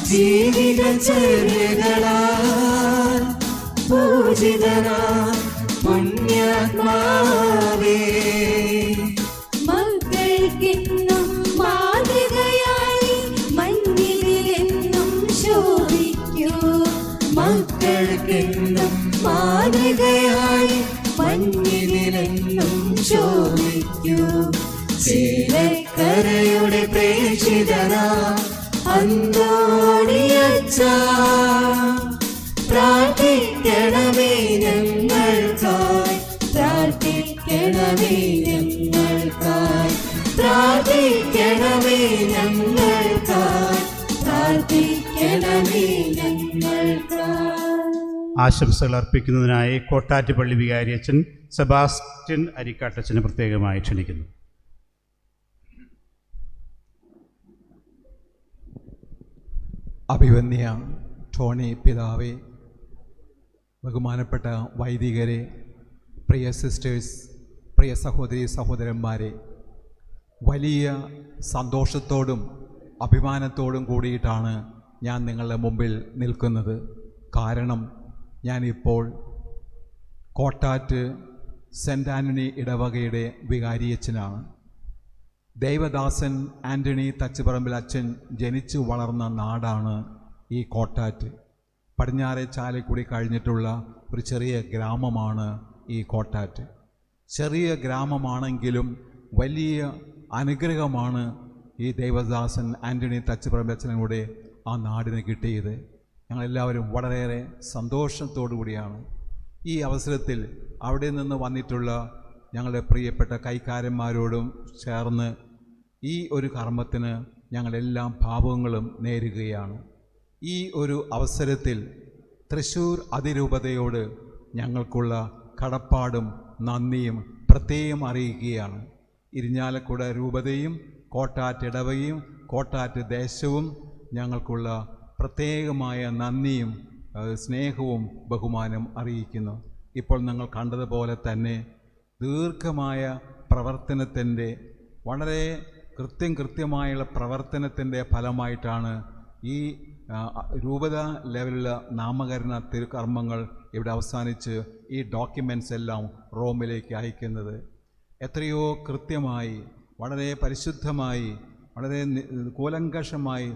ജീവിതചര്യകളാൽ പൂജിതനാ പുണ്യാത്മാവേ. മക്കൾക്കെന്നും മാതൃകയായി മഞ്ഞിലെന്നും ശോഭിക്കൂ. മക്കൾക്കെന്നും മാതൃകയായി മഞ്ഞിലെന്നും ശോഭിക്കൂ. ചേലക്കരയുടെ പ്രേക്ഷിതനാ അന്തോണിയച്ചാ, പ്രാർത്ഥിക്കണമേ ഞങ്ങൾക്കായി, പ്രാർത്ഥിക്കണമേ ഞങ്ങൾക്കായി, പ്രാർത്ഥിക്കണമേ ഞങ്ങൾക്കായി, പ്രാർത്ഥിക്കണമേ ഞങ്ങൾക്കായി. ആശംസകൾ അർപ്പിക്കുന്നതിനായി കോട്ടാറ്റുപള്ളി വികാരി അച്ഛൻ സെബാസ്റ്റ്യൻ അരിക്കാട്ടച്ചനെ പ്രത്യേകമായി ക്ഷണിക്കുന്നു. അഭിവന്യ ടോണി പിതാവേ, ബഹുമാനപ്പെട്ട വൈദികരെ, പ്രിയ സിസ്റ്റേഴ്സ്, പ്രിയ സഹോദരി സഹോദരന്മാരെ, വലിയ സന്തോഷത്തോടും അഭിമാനത്തോടും കൂടിയിട്ടാണ് ഞാൻ നിങ്ങളുടെ മുമ്പിൽ നിൽക്കുന്നത്. കാരണം ഞാനിപ്പോൾ കോട്ടാറ്റ് സെൻറ്റ് ആൻ്റണി ഇടവകയുടെ വികാരിയച്ഛനാണ്. ദൈവദാസൻ ആൻ്റണി തച്ചുപറമ്പിൽ അച്ഛൻ ജനിച്ചു വളർന്ന നാടാണ് ഈ കോട്ടാറ്റ്. പടിഞ്ഞാറെ ചാലക്കുടി കഴിഞ്ഞിട്ടുള്ള ഒരു ചെറിയ ഗ്രാമമാണ് ഈ കോട്ടാറ്റ്. ചെറിയ ഗ്രാമമാണെങ്കിലും വലിയ അനുഗ്രഹമാണ് ഈ ദൈവദാസൻ ആൻ്റണി തച്ചുപറമ്പിൽ അച്ഛനൂടെ ആ നാടിന് കിട്ടിയത്. ഞങ്ങളെല്ലാവരും വളരെയേറെ സന്തോഷത്തോടു കൂടിയാണ് ഈ അവസരത്തിൽ അവിടെ നിന്ന് വന്നിട്ടുള്ള ഞങ്ങളുടെ പ്രിയപ്പെട്ട കൈക്കാരന്മാരോടും ചേർന്ന് ഈ ഒരു കർമ്മത്തിന് ഞങ്ങളെല്ലാം ഭാവങ്ങളും നേരുകയാണ്. ഈ ഒരു അവസരത്തിൽ തൃശ്ശൂർ അതിരൂപതയോട് ഞങ്ങൾക്കുള്ള കടപ്പാടും നന്ദിയും പ്രത്യേകം അറിയിക്കുകയാണ്. ഇരിഞ്ഞാലക്കുട രൂപതയും കോട്ടാറ്റ് ഇടവകയും കോട്ടാറ്റ് ദേശവും ഞങ്ങൾക്കുള്ള പ്രത്യേകമായ നന്ദിയും സ്നേഹവും ബഹുമാനം അറിയിക്കുന്നു. ഇപ്പോൾ നിങ്ങൾ കണ്ടതുപോലെ തന്നെ ദീർഘമായ പ്രവർത്തനത്തിൻ്റെ വളരെ കൃത്യമായുള്ള പ്രവർത്തനത്തിൻ്റെ ഫലമായിട്ടാണ് ഈ രൂപത ലെവലിലുള്ള നാമകരണ തിരുകർമ്മങ്ങൾ ഇവിടെ അവസാനിച്ച് ഈ ഡോക്യുമെൻറ്റ്സ് എല്ലാം റോമിലേക്ക് അയക്കുന്നത്. എത്രയോ കൃത്യമായി, വളരെ പരിശുദ്ധമായി, വളരെ കൂലങ്കഷമായി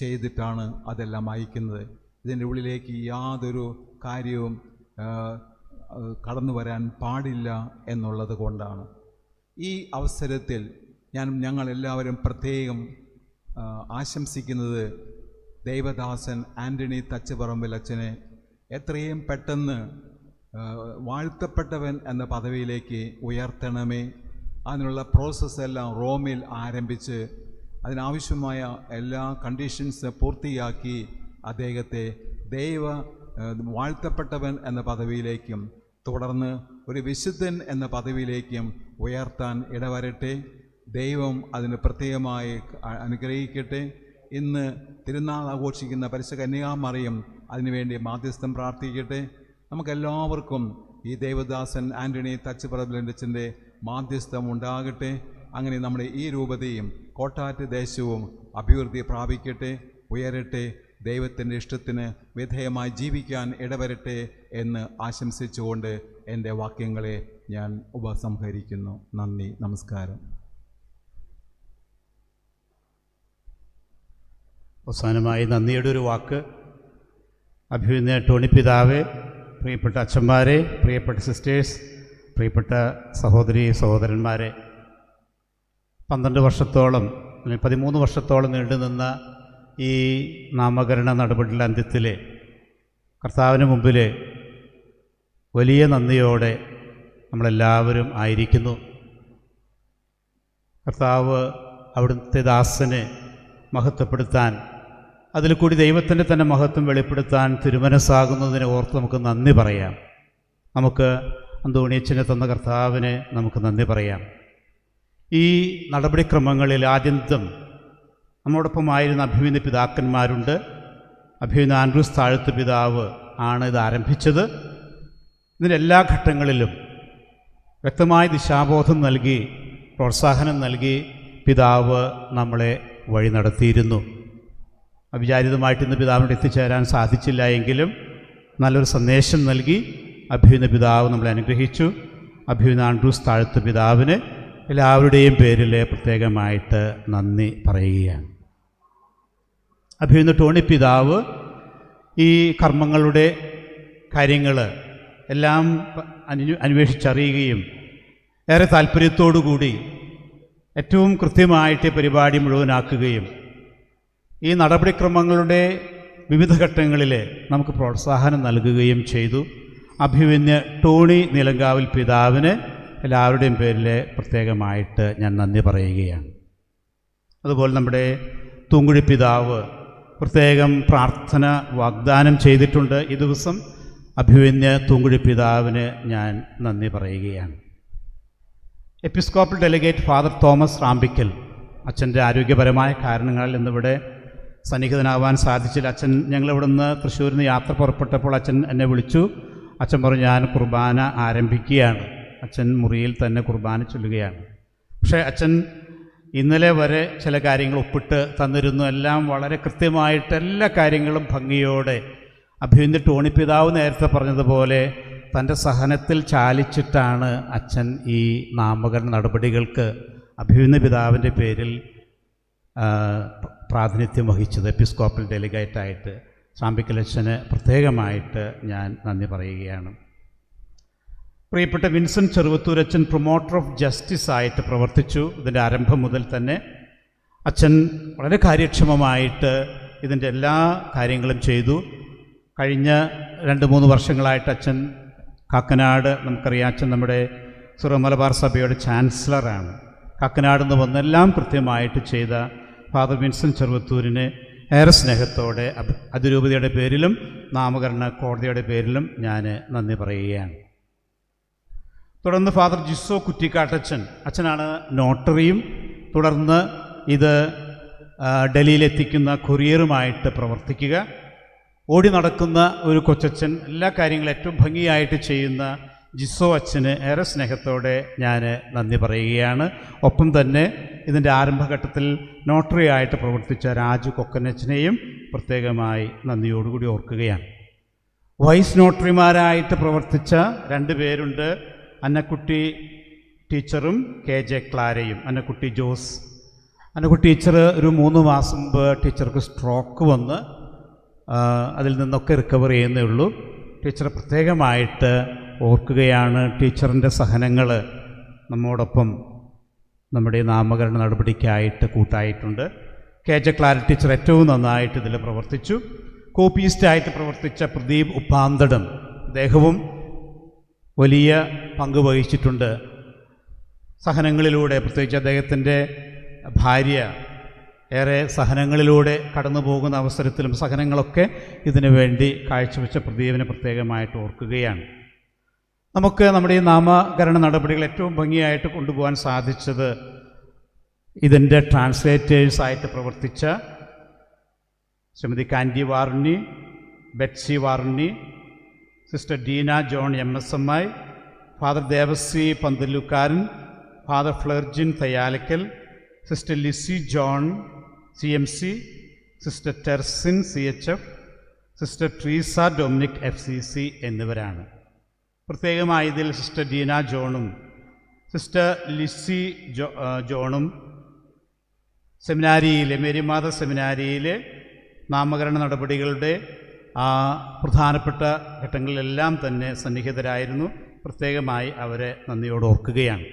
ചെയ്തിട്ടാണ് അതെല്ലാം അയക്കുന്നത്. ഇതിൻ്റെ ഉള്ളിലേക്ക് യാതൊരു കാര്യവും കടന്നു വരാൻ പാടില്ല എന്നുള്ളത് കൊണ്ടാണ്. ഈ അവസരത്തിൽ ഞങ്ങളെല്ലാവരും പ്രത്യേകം ആശംസിക്കുന്നത് ദൈവദാസൻ ആൻ്റണി തച്ചുപറമ്പിൽ അച്ഛനെ എത്രയും പെട്ടെന്ന് വാഴ്ത്തപ്പെട്ടവൻ എന്ന പദവിയിലേക്ക് ഉയർത്തണമേ. അതിനുള്ള പ്രോസസ്സെല്ലാം റോമിൽ ആരംഭിച്ച് അതിനാവശ്യമായ എല്ലാ കണ്ടീഷൻസ് പൂർത്തിയാക്കി അദ്ദേഹത്തെ വാഴ്ത്തപ്പെട്ടവൻ എന്ന പദവിയിലേക്കും തുടർന്ന് ഒരു വിശുദ്ധൻ എന്ന പദവിയിലേക്കും ഉയർത്താൻ ഇടവരട്ടെ. ദൈവം അതിന് പ്രത്യേകമായി അനുഗ്രഹിക്കട്ടെ. ഇന്ന് തിരുനാൾ ആഘോഷിക്കുന്ന പരിശുദ്ധ കന്യകാമറിയം അതിനുവേണ്ടി മാധ്യസ്ഥം പ്രാർത്ഥിക്കട്ടെ. നമുക്കെല്ലാവർക്കും ഈ ദേവദാസൻ ആൻ്റണി തച്ചുപറമ്പിലച്ഛൻ്റെ മാധ്യസ്ഥം ഉണ്ടാകട്ടെ. അങ്ങനെ നമ്മുടെ ഈ രൂപതയും കോട്ടാറ്റ് ദേശവും അഭിവൃദ്ധി പ്രാപിക്കട്ടെ, ഉയരട്ടെ, ദൈവത്തിൻ്റെ ഇഷ്ടത്തിന് വിധേയമായി ജീവിക്കാൻ ഇടവരട്ടെ എന്ന് ആശംസിച്ചുകൊണ്ട് എൻ്റെ വാക്യങ്ങളെ ഞാൻ ഉപസംഹരിക്കുന്നു. നന്ദി, നമസ്കാരം. അവസാനമായി നന്ദിയുടെ ഒരു വാക്ക്. അഭിനന്ദ ടോണി പിതാവേ, പ്രിയപ്പെട്ട അച്ഛന്മാരെ, പ്രിയപ്പെട്ട സിസ്റ്റേഴ്സ്, പ്രിയപ്പെട്ട സഹോദരി സഹോദരന്മാരെ, 12 വർഷത്തോളം അല്ലെങ്കിൽ 13 വർഷത്തോളം നീണ്ടുനിന്ന ഈ നാമകരണ നടപടിയുടെ അന്ത്യത്തിൽ കർത്താവിന് മുമ്പിൽ വലിയ നന്ദിയോടെ നമ്മളെല്ലാവരും ആയിരിക്കുന്നു. കർത്താവ് അവിടുത്തെ ദാസനെ മഹത്വപ്പെടുത്താൻ, അതിൽ കൂടി ദൈവത്തിൻ്റെ തന്നെ മഹത്വം വെളിപ്പെടുത്താൻ തിരുമനസ്സാകുന്നതിനെ ഓർത്ത് നമുക്ക് നന്ദി പറയാം. നമുക്ക് അന്തോണിയച്ഛനെ തന്ന കർത്താവിന് നമുക്ക് നന്ദി പറയാം. ഈ നടപടിക്രമങ്ങളിൽ ആദ്യന്തം നമ്മോടൊപ്പമായിരുന്ന അഭിമന്യ പിതാക്കന്മാരുണ്ട്. അഭിമന്യ ആൻഡ്രൂസ് താഴത്ത് പിതാവ് ആണ് ഇത് ആരംഭിച്ചത്. ഇതിൻ്റെ എല്ലാ ഘട്ടങ്ങളിലും വ്യക്തമായ ദിശാബോധം നൽകി, പ്രോത്സാഹനം നൽകി പിതാവ് നമ്മളെ വഴി നടത്തിയിരുന്നു. അവിചാരിതമായിട്ട് ഇന്ന് പിതാവിനോട് എത്തിച്ചേരാൻ സാധിച്ചില്ല എങ്കിലും നല്ലൊരു സന്ദേശം നൽകി അഭിയുന്ന പിതാവ് നമ്മളെ അനുഗ്രഹിച്ചു. അഭിയുന്ന ആൻഡ്രൂസ് താഴത്ത് പിതാവിന് എല്ലാവരുടെയും പേരിൽ പ്രത്യേകമായിട്ട് നന്ദി പറയുകയാണ്. അഭിയുന്ന ടോണി പിതാവ് ഈ കർമ്മങ്ങളുടെ കാര്യങ്ങൾ എല്ലാം അന്വേഷിച്ചറിയുകയും ഏറെ താല്പര്യത്തോടുകൂടി ഏറ്റവും കൃത്യമായിട്ട് പരിപാടി മുഴുവനാക്കുകയും ഈ നടപടിക്രമങ്ങളുടെ വിവിധ ഘട്ടങ്ങളിൽ നമുക്ക് പ്രോത്സാഹനം നൽകുകയും ചെയ്തു. അഭിമന്യ ടോണി നീലങ്കാവിൽ പിതാവിന് എല്ലാവരുടെയും പേരിൽ പ്രത്യേകമായിട്ട് ഞാൻ നന്ദി പറയുകയാണ്. അതുപോലെ നമ്മുടെ തൂങ്കുഴി പിതാവ് പ്രത്യേകം പ്രാർത്ഥന വാഗ്ദാനം ചെയ്തിട്ടുണ്ട്. ഈ ദിവസം അഭിമന്യ തൂങ്കുഴി പിതാവിന് ഞാൻ നന്ദി പറയുകയാണ്. Episcopal delegate father Thomas Rampickal അച്ഛൻ്റെ ആരോഗ്യപരമായ കാരണങ്ങളിൽ ഇന്നിവിടെ സന്നിഹിതനാവാൻ സാധിച്ചില്ല. അച്ഛൻ ഞങ്ങളിവിടെ നിന്ന് തൃശ്ശൂരിൽ നിന്ന് യാത്ര പുറപ്പെട്ടപ്പോൾ അച്ഛൻ എന്നെ വിളിച്ചു. അച്ഛൻ പറഞ്ഞു, ഞാൻ കുർബാന ആരംഭിക്കുകയാണ്. അച്ഛൻ മുറിയിൽ തന്നെ കുർബാന ചൊല്ലുകയാണ്. പക്ഷേ അച്ഛൻ ഇന്നലെ വരെ ചില കാര്യങ്ങൾ ഒപ്പിട്ട് തന്നിരുന്നു. എല്ലാം വളരെ കൃത്യമായിട്ട് എല്ലാ കാര്യങ്ങളും ഭംഗിയോടെ. അഭിമന്യ ടോണി പിതാവ് നേരത്തെ പറഞ്ഞതുപോലെ തൻ്റെ സഹനത്തിൽ ചാലിച്ചിട്ടാണ് അച്ഛൻ ഈ നാമകരണ നടപടികൾക്ക് അഭിമന്യ പിതാവിൻ്റെ പേരിൽ പ്രാതിനിധ്യം വഹിച്ചത്. എപ്പിസ്കോപ്പൽ ഡെലിഗേറ്റായിട്ട് റാമ്പിക്കലച്ഛന് പ്രത്യേകമായിട്ട് ഞാൻ നന്ദി പറയുകയാണ്. പ്രിയപ്പെട്ട വിൻസെൻ്റ് ചെറുവത്തൂരച്ഛൻ പ്രൊമോട്ടർ ഓഫ് ജസ്റ്റിസ് ആയിട്ട് പ്രവർത്തിച്ചു. ഇതിൻ്റെ ആരംഭം മുതൽ തന്നെ അച്ഛൻ വളരെ കാര്യക്ഷമമായിട്ട് ഇതിൻ്റെ എല്ലാ കാര്യങ്ങളും ചെയ്തു. കഴിഞ്ഞ 2-3 വർഷങ്ങളായിട്ട് അച്ഛൻ കാക്കനാട്, നമുക്കറിയാം അച്ഛൻ നമ്മുടെ സിറോ മലബാർ സഭയുടെ ചാൻസലറാണ്. കാക്കനാട് നിന്ന് വന്നെല്ലാം കൃത്യമായിട്ട് ചെയ്ത ഫാദർ വിൻസെൻ്റ് ചെറുവത്തൂരിന് ഏറെ സ്നേഹത്തോടെ അതിരൂപതയുടെ പേരിലും നാമകരണ കോടതിയുടെ പേരിലും ഞാൻ നന്ദി പറയുകയാണ്. തുടർന്ന് ഫാദർ ജിസോ കുറ്റിക്കാട്ടച്ചൻ അച്ഛനാണ് നോട്ടറിയും തുടർന്ന് ഇത് ഡൽഹിയിലെത്തിക്കുന്ന കൊറിയറുമായിട്ട് പ്രവർത്തിക്കുക. ഓടി നടക്കുന്ന ഒരു കൊച്ചച്ഛൻ, എല്ലാ കാര്യങ്ങളും ഏറ്റവും ഭംഗിയായിട്ട് ചെയ്യുന്ന ജിസോ അച്ഛന് ഏറെ സ്നേഹത്തോടെ ഞാൻ നന്ദി പറയുകയാണ്. ഒപ്പം തന്നെ ഇതിൻ്റെ ആരംഭഘട്ടത്തിൽ നോട്ടറി ആയിട്ട് പ്രവർത്തിച്ച രാജു കൊക്കനച്ചനെയും പ്രത്യേകമായി നന്ദിയോടുകൂടി ഓർക്കുകയാണ്. വൈസ് നോട്ടറിമാരായിട്ട് പ്രവർത്തിച്ച 2 പേരുണ്ട്. അന്നക്കുട്ടി ടീച്ചറും KJ ക്ലാരയും. അന്നക്കുട്ടി ജോസ്. അന്നക്കുട്ടി ടീച്ചർ ഒരു 3 മാസം മുമ്പ് ടീച്ചർക്ക് സ്ട്രോക്ക് വന്ന് അതിൽ നിന്നൊക്കെ റിക്കവർ ചെയ്യുന്നേ ഉള്ളൂ. ടീച്ചറെ പ്രത്യേകമായിട്ട് ഓർക്കുകയാണ്. ടീച്ചറിൻ്റെ സഹനങ്ങൾ നമ്മോടൊപ്പം നമ്മുടെ നാമകരണ നടപടിക്കായിട്ട് കൂട്ടായിട്ടുണ്ട്. KJ ക്ലാര ടീച്ചർ ഏറ്റവും നന്നായിട്ട് ഇതിൽ പ്രവർത്തിച്ചു. കോപ്പീസ്റ്റായിട്ട് പ്രവർത്തിച്ച പ്രദീപ് ഉപ്പാന്തടം, അദ്ദേഹവും വലിയ പങ്ക് വഹിച്ചിട്ടുണ്ട്. സഹനങ്ങളിലൂടെ, പ്രത്യേകിച്ച് അദ്ദേഹത്തിൻ്റെ ഭാര്യ ഏറെ സഹനങ്ങളിലൂടെ കടന്നു പോകുന്ന അവസരത്തിലും സഹനങ്ങളൊക്കെ ഇതിനു വേണ്ടി കാഴ്ചവെച്ച പ്രദീപിനെ പ്രത്യേകമായിട്ട് ഓർക്കുകയാണ്. നമുക്ക് നമ്മുടെ ഈ നാമകരണ നടപടികൾ ഏറ്റവും ഭംഗിയായിട്ട് കൊണ്ടുപോകാൻ സാധിച്ചത് ഇതിൻ്റെ ട്രാൻസ്ലേറ്റേഴ്സായിട്ട് പ്രവർത്തിച്ച Shrimati Candy Varney, Betsy Varney, sister Deena John MSMI, father Devasy Panthalukkaran, father ഫ്ലർജിൻ Thayyalakkal, sister Lissy John CMC, sister Tersin CHF, sister Treesa Dominic FCC എന്നിവരാണ്. പ്രത്യേകമായി ഇതിൽ സിസ്റ്റർ ഡീന ജോണും സിസ്റ്റർ ലിസി ജോണും സെമിനാരിയിലെ, മേരിമാത സെമിനാരിയിലെ നാമകരണ നടപടികളുടെ പ്രധാനപ്പെട്ട ഘട്ടങ്ങളിലെല്ലാം തന്നെ സന്നിഹിതരായിരുന്നു. പ്രത്യേകമായി അവരെ നന്ദിയോട് ഓർക്കുകയാണ്.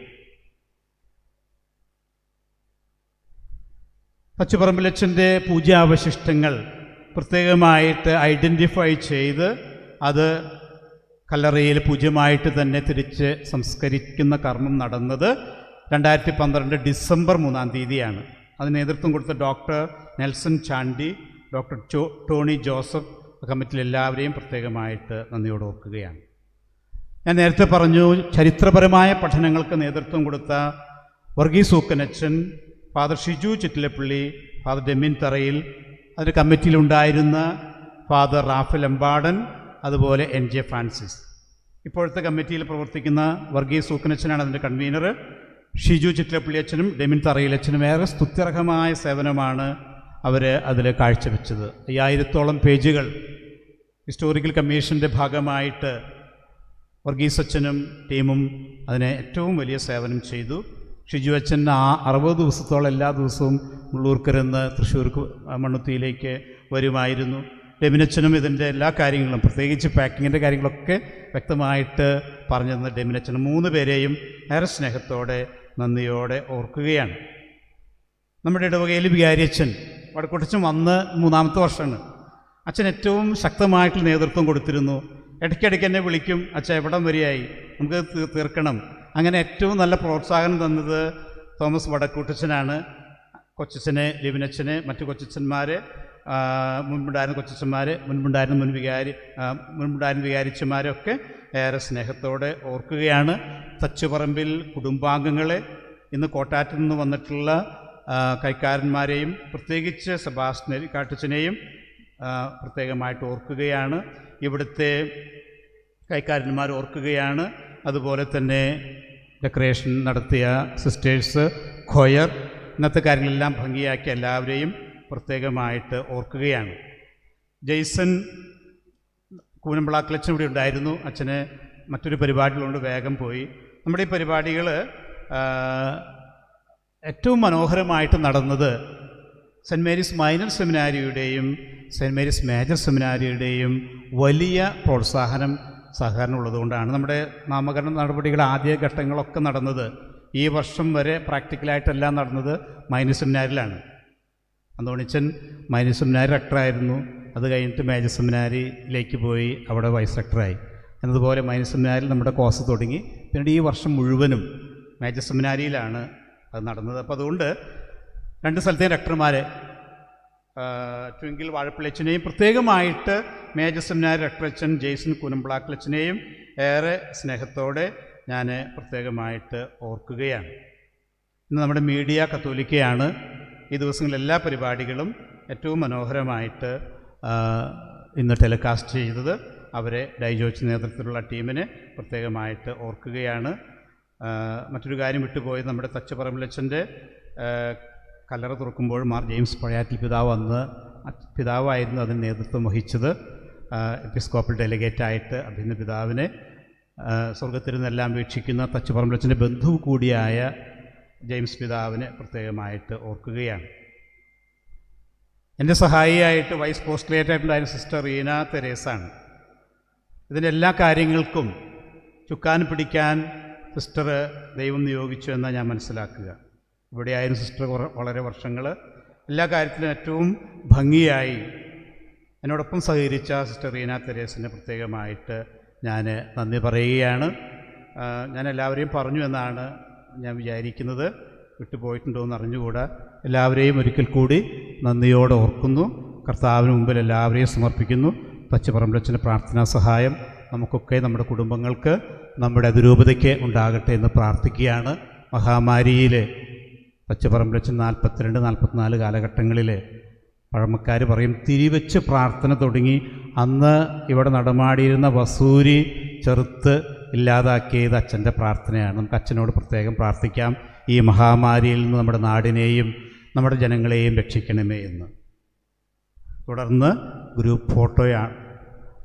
തച്ചുപറമ്പിലച്ഛൻ്റെ പൂജാവശിഷ്ടങ്ങൾ പ്രത്യേകമായിട്ട് ഐഡൻറ്റിഫൈ ചെയ്ത് അത് കല്ലറയിൽ പൂജ്യമായിട്ട് തന്നെ തിരിച്ച് സംസ്കരിക്കുന്ന കർമ്മം നടന്നത് 2012 ഡിസംബർ 3-ാം തീയതിയാണ്. അതിന് നേതൃത്വം കൊടുത്ത doctor Nelson Chandy, doctor Tony Joseph, കമ്മിറ്റിയിൽ എല്ലാവരെയും പ്രത്യേകമായിട്ട് നന്ദിയോട് ഓർക്കുകയാണ്. ഞാൻ നേരത്തെ പറഞ്ഞു, ചരിത്രപരമായ പഠനങ്ങൾക്ക് നേതൃത്വം കൊടുത്ത വർഗീസ് ഊക്കനച്ചൻ, ഫാദർ ഷിജു ചിറ്റിലപ്പള്ളി, ഫാദർ ഡെമിൻ തറയിൽ, അതിൻ്റെ കമ്മിറ്റിയിലുണ്ടായിരുന്ന ഫാദർ റാഫേൽ എമ്പാടൻ, അതുപോലെ NJ ഫ്രാൻസിസ്. ഇപ്പോഴത്തെ കമ്മിറ്റിയിൽ പ്രവർത്തിക്കുന്ന വർഗീസ് ഊക്കനച്ചനാണ് അതിൻ്റെ കൺവീനർ. ഷിജു ചിറ്റലപ്പള്ളി അച്ഛനും ഡെമിൻ തറയിലച്ഛനും ഏറെ സ്തുത്യർഹമായ സേവനമാണ് അവർ അതിൽ കാഴ്ചവെച്ചത്. 5000-ഓളം പേജുകൾ ഹിസ്റ്റോറിക്കൽ കമ്മീഷൻ്റെ ഭാഗമായിട്ട് വർഗീസ് അച്ഛനും ടീമും അതിനെ ഏറ്റവും വലിയ സേവനം ചെയ്തു. ഷിജു അച്ഛൻ 60 ദിവസത്തോളം എല്ലാ ദിവസവും മുള്ളൂർക്കരന്ന് തൃശ്ശൂർ മണ്ണുത്തിയിലേക്ക് വരുമായിരുന്നു. ഡെമിനച്ചനും ഇതിൻ്റെ എല്ലാ കാര്യങ്ങളും, പ്രത്യേകിച്ച് പാക്കിങ്ങിൻ്റെ കാര്യങ്ങളൊക്കെ വ്യക്തമായിട്ട് പറഞ്ഞു തന്ന ഡെമിനച്ചനും 3 പേരെയും ഏറെ സ്നേഹത്തോടെ നന്ദിയോടെ ഓർക്കുകയാണ്. നമ്മുടെ ഇടവകയിൽ വികാരിയച്ഛൻ വടക്കോട്ടച്ഛൻ വന്ന് 3-ാമത്തെ വർഷമാണ്. അച്ഛൻ ഏറ്റവും ശക്തമായിട്ടുള്ള നേതൃത്വം കൊടുത്തിരുന്നു. ഇടയ്ക്കിടയ്ക്ക് എന്നെ വിളിക്കും, അച്ഛൻ എവിടം വരെയായി, നമുക്ക് തീർക്കണം. അങ്ങനെ ഏറ്റവും നല്ല പ്രോത്സാഹനം തന്നത് തോമസ് വടക്കൂട്ടച്ഛനാണ്. കൊച്ചച്ഛന്, ലിബിനച്ഛന്, മറ്റു കൊച്ചച്ഛന്മാർ, മുൻപുണ്ടായിരുന്ന കൊച്ചച്ഛന്മാർ, മുൻപുണ്ടായിരുന്ന വികാരിച്ചന്മാരൊക്കെ ഏറെ സ്നേഹത്തോടെ ഓർക്കുകയാണ്. തച്ചുപറമ്പിൽ കുടുംബാംഗങ്ങളെ, ഇന്ന് കോട്ടാറ്റിൽ നിന്ന് വന്നിട്ടുള്ള കൈക്കാരന്മാരെയും പ്രത്യേകിച്ച് സെബാസ്റ്റ്യൻ കാട്ടച്ചനെയും പ്രത്യേകമായിട്ട് ഓർക്കുകയാണ്. ഇവിടുത്തെ കൈക്കാരന്മാർ ഓർക്കുകയാണ്. അതുപോലെ തന്നെ ഡെക്കറേഷൻ നടത്തിയ സിസ്റ്റേഴ്സ്, ഖൊയർ, ഇന്നത്തെ കാര്യങ്ങളെല്ലാം ഭംഗിയാക്കി എല്ലാവരെയും പ്രത്യേകമായിട്ട് ഓർക്കുകയാണ്. ജെയ്സൺ കൂനമ്പിളാക്കൽ അച്ഛൻ ഇവിടെ ഉണ്ടായിരുന്നു. അച്ഛന് മറ്റൊരു പരിപാടികളുണ്ട്, വേഗം പോയി. നമ്മുടെ ഈ പരിപാടികൾ ഏറ്റവും മനോഹരമായിട്ട് നടന്നത് സെൻറ്റ് മേരീസ് മൈനർ സെമിനാരിയുടെയും സെൻറ്റ് മേരീസ് മേജർ സെമിനാരിയുടെയും വലിയ പ്രോത്സാഹനം സഹകരണം ഉള്ളതുകൊണ്ടാണ്. നമ്മുടെ നാമകരണ നടപടികൾ ആദ്യ ഘട്ടങ്ങളൊക്കെ നടന്നത് ഈ വർഷം വരെ പ്രാക്ടിക്കലായിട്ടെല്ലാം നടന്നത് മൈനർ സെമിനാരിലാണ്. അന്തോണിച്ചൻ മൈനർ സെമിനാരി റെക്ടറായിരുന്നു. അത് കഴിഞ്ഞിട്ട് മേജർ സെമിനാരിയിലേക്ക് പോയി അവിടെ വൈസ് റെക്ടറായി. എന്നതുപോലെ മൈനർ സെമിനാരിൽ നമ്മുടെ കോഴ്സ് തുടങ്ങി. പിന്നീട് ഈ വർഷം മുഴുവനും മേജർ സെമിനാരിയിലാണ് അത് നടന്നത്. അപ്പോൾ അതുകൊണ്ട് 2 സ്ഥലത്തെയും റെക്ടർമാരെ, ട്വിങ്കിൾ വാഴപ്പള്ളിയച്ഛനെയും പ്രത്യേകമായിട്ട് മേജർ സെമിനാരി റെക്ടറച്ഛൻ ജെയ്സൺ കൂനമ്പിളാക്കലച്ഛനെയും ഏറെ സ്നേഹത്തോടെ ഞാൻ പ്രത്യേകമായിട്ട് ഓർക്കുകയാണ്. ഇന്ന് നമ്മുടെ മീഡിയ കത്തോലിക്കയാണ് ഈ ദിവസങ്ങളിൽ എല്ലാ പരിപാടികളും ഏറ്റവും മനോഹരമായിട്ട് ഇന്ന് ടെലികാസ്റ്റ് ചെയ്തത്. അവരെ ഡൈജോച്ച് നേതൃത്വത്തിലുള്ള ടീമിനെ പ്രത്യേകമായിട്ട് ഓർക്കുകയാണ്. മറ്റൊരു കാര്യം വിട്ടുപോയത്, നമ്മുടെ തച്ചപ്പറമ്പിലച്ഛൻ്റെ കല്ലറ തുറക്കുമ്പോൾ മാർ ജെയിംസ് പഴയാറ്റിൽ പിതാവായിരുന്നു അതിന് നേതൃത്വം വഹിച്ചത്. എപ്പിസ്കോപ്പൽ ഡെലിഗേറ്റായിട്ട് അഭിനന്ദ പിതാവിനെ സ്വർഗത്തിൽ നിന്നെല്ലാം വീക്ഷിക്കുന്ന തച്ചപ്പറമ്പിലച്ഛൻ്റെ ബന്ധു കൂടിയായ ജെയിംസ് പിതാവിനെ പ്രത്യേകമായിട്ട് ഓർക്കുകയാണ്. എൻ്റെ സഹായിയായിട്ട് വൈസ് പോസ്റ്റ്ലേറ്റായിട്ടുണ്ടായിരുന്ന സിസ്റ്റർ റീന തെരേസാണ്. ഇതിൻ്റെ എല്ലാ കാര്യങ്ങൾക്കും ചുക്കാൻ പിടിക്കാൻ സിസ്റ്റർ ദൈവം നിയോഗിച്ചു എന്നാണ് ഞാൻ മനസ്സിലാക്കുക. ഇവിടെയായിരുന്നു സിസ്റ്റർ വളരെ വർഷങ്ങൾ. എല്ലാ കാര്യത്തിലും ഏറ്റവും ഭംഗിയായി എന്നോടൊപ്പം സഹകരിച്ച സിസ്റ്റർ റീന തെരേസിന് പ്രത്യേകമായിട്ട് ഞാൻ നന്ദി പറയുകയാണ്. ഞാൻ എല്ലാവരെയും പറഞ്ഞു എന്നാണ് ഞാൻ വിചാരിക്കുന്നത്. വിട്ടുപോയിട്ടുണ്ടോ എന്ന് അറിഞ്ഞുകൂടാ. എല്ലാവരെയും ഒരിക്കൽ കൂടി നന്ദിയോടെ ഓർക്കുന്നു. കർത്താവിന് മുമ്പിൽ എല്ലാവരെയും സമർപ്പിക്കുന്നു. തച്ചപ്പറമ്പിലച്ഛൻ്റെ പ്രാർത്ഥനാ സഹായം നമുക്കൊക്കെ, നമ്മുടെ കുടുംബങ്ങൾക്ക്, നമ്മുടെ അതിരൂപതയ്ക്ക് ഉണ്ടാകട്ടെ എന്ന് പ്രാർത്ഥിക്കുകയാണ്. മഹാമാരിയിൽ തച്ചപ്പറമ്പിലച്ഛൻ 42-44 കാലഘട്ടങ്ങളിൽ പഴമക്കാർ പറയും തിരിവെച്ച് പ്രാർത്ഥന തുടങ്ങി. അന്ന് ഇവിടെ നടമാടിയിരുന്ന വസൂരി ചെറുത്ത് ഇല്ലാതാക്കിയത് അച്ഛൻ്റെ പ്രാർത്ഥനയാണ്. നമുക്ക് അച്ഛനോട് പ്രത്യേകം പ്രാർത്ഥിക്കാം, ഈ മഹാമാരിയിൽ നിന്ന് നമ്മുടെ നാടിനെയും നമ്മുടെ ജനങ്ങളെയും രക്ഷിക്കണമേ എന്ന്. തുടർന്ന് ഗ്രൂപ്പ് ഫോട്ടോയാണ്.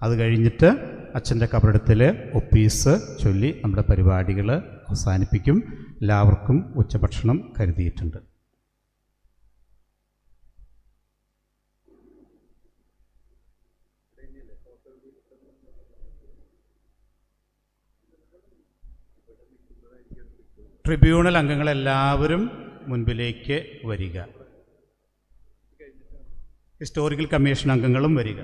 അത് കഴിഞ്ഞിട്ട് അച്ഛൻ്റെ കബറിടത്തിൽ ഒപ്പീസ് ചൊല്ലി നമ്മുടെ പരിപാടികൾ അവസാനിപ്പിക്കും. എല്ലാവർക്കും ഉച്ചഭക്ഷണം കരുതിയിട്ടുണ്ട്. ട്രിബ്യൂണൽ അംഗങ്ങളെല്ലാവരും മുൻപിലേക്ക് വരിക. ഹിസ്റ്റോറിക്കൽ കമ്മീഷൻ അംഗങ്ങളും വരിക.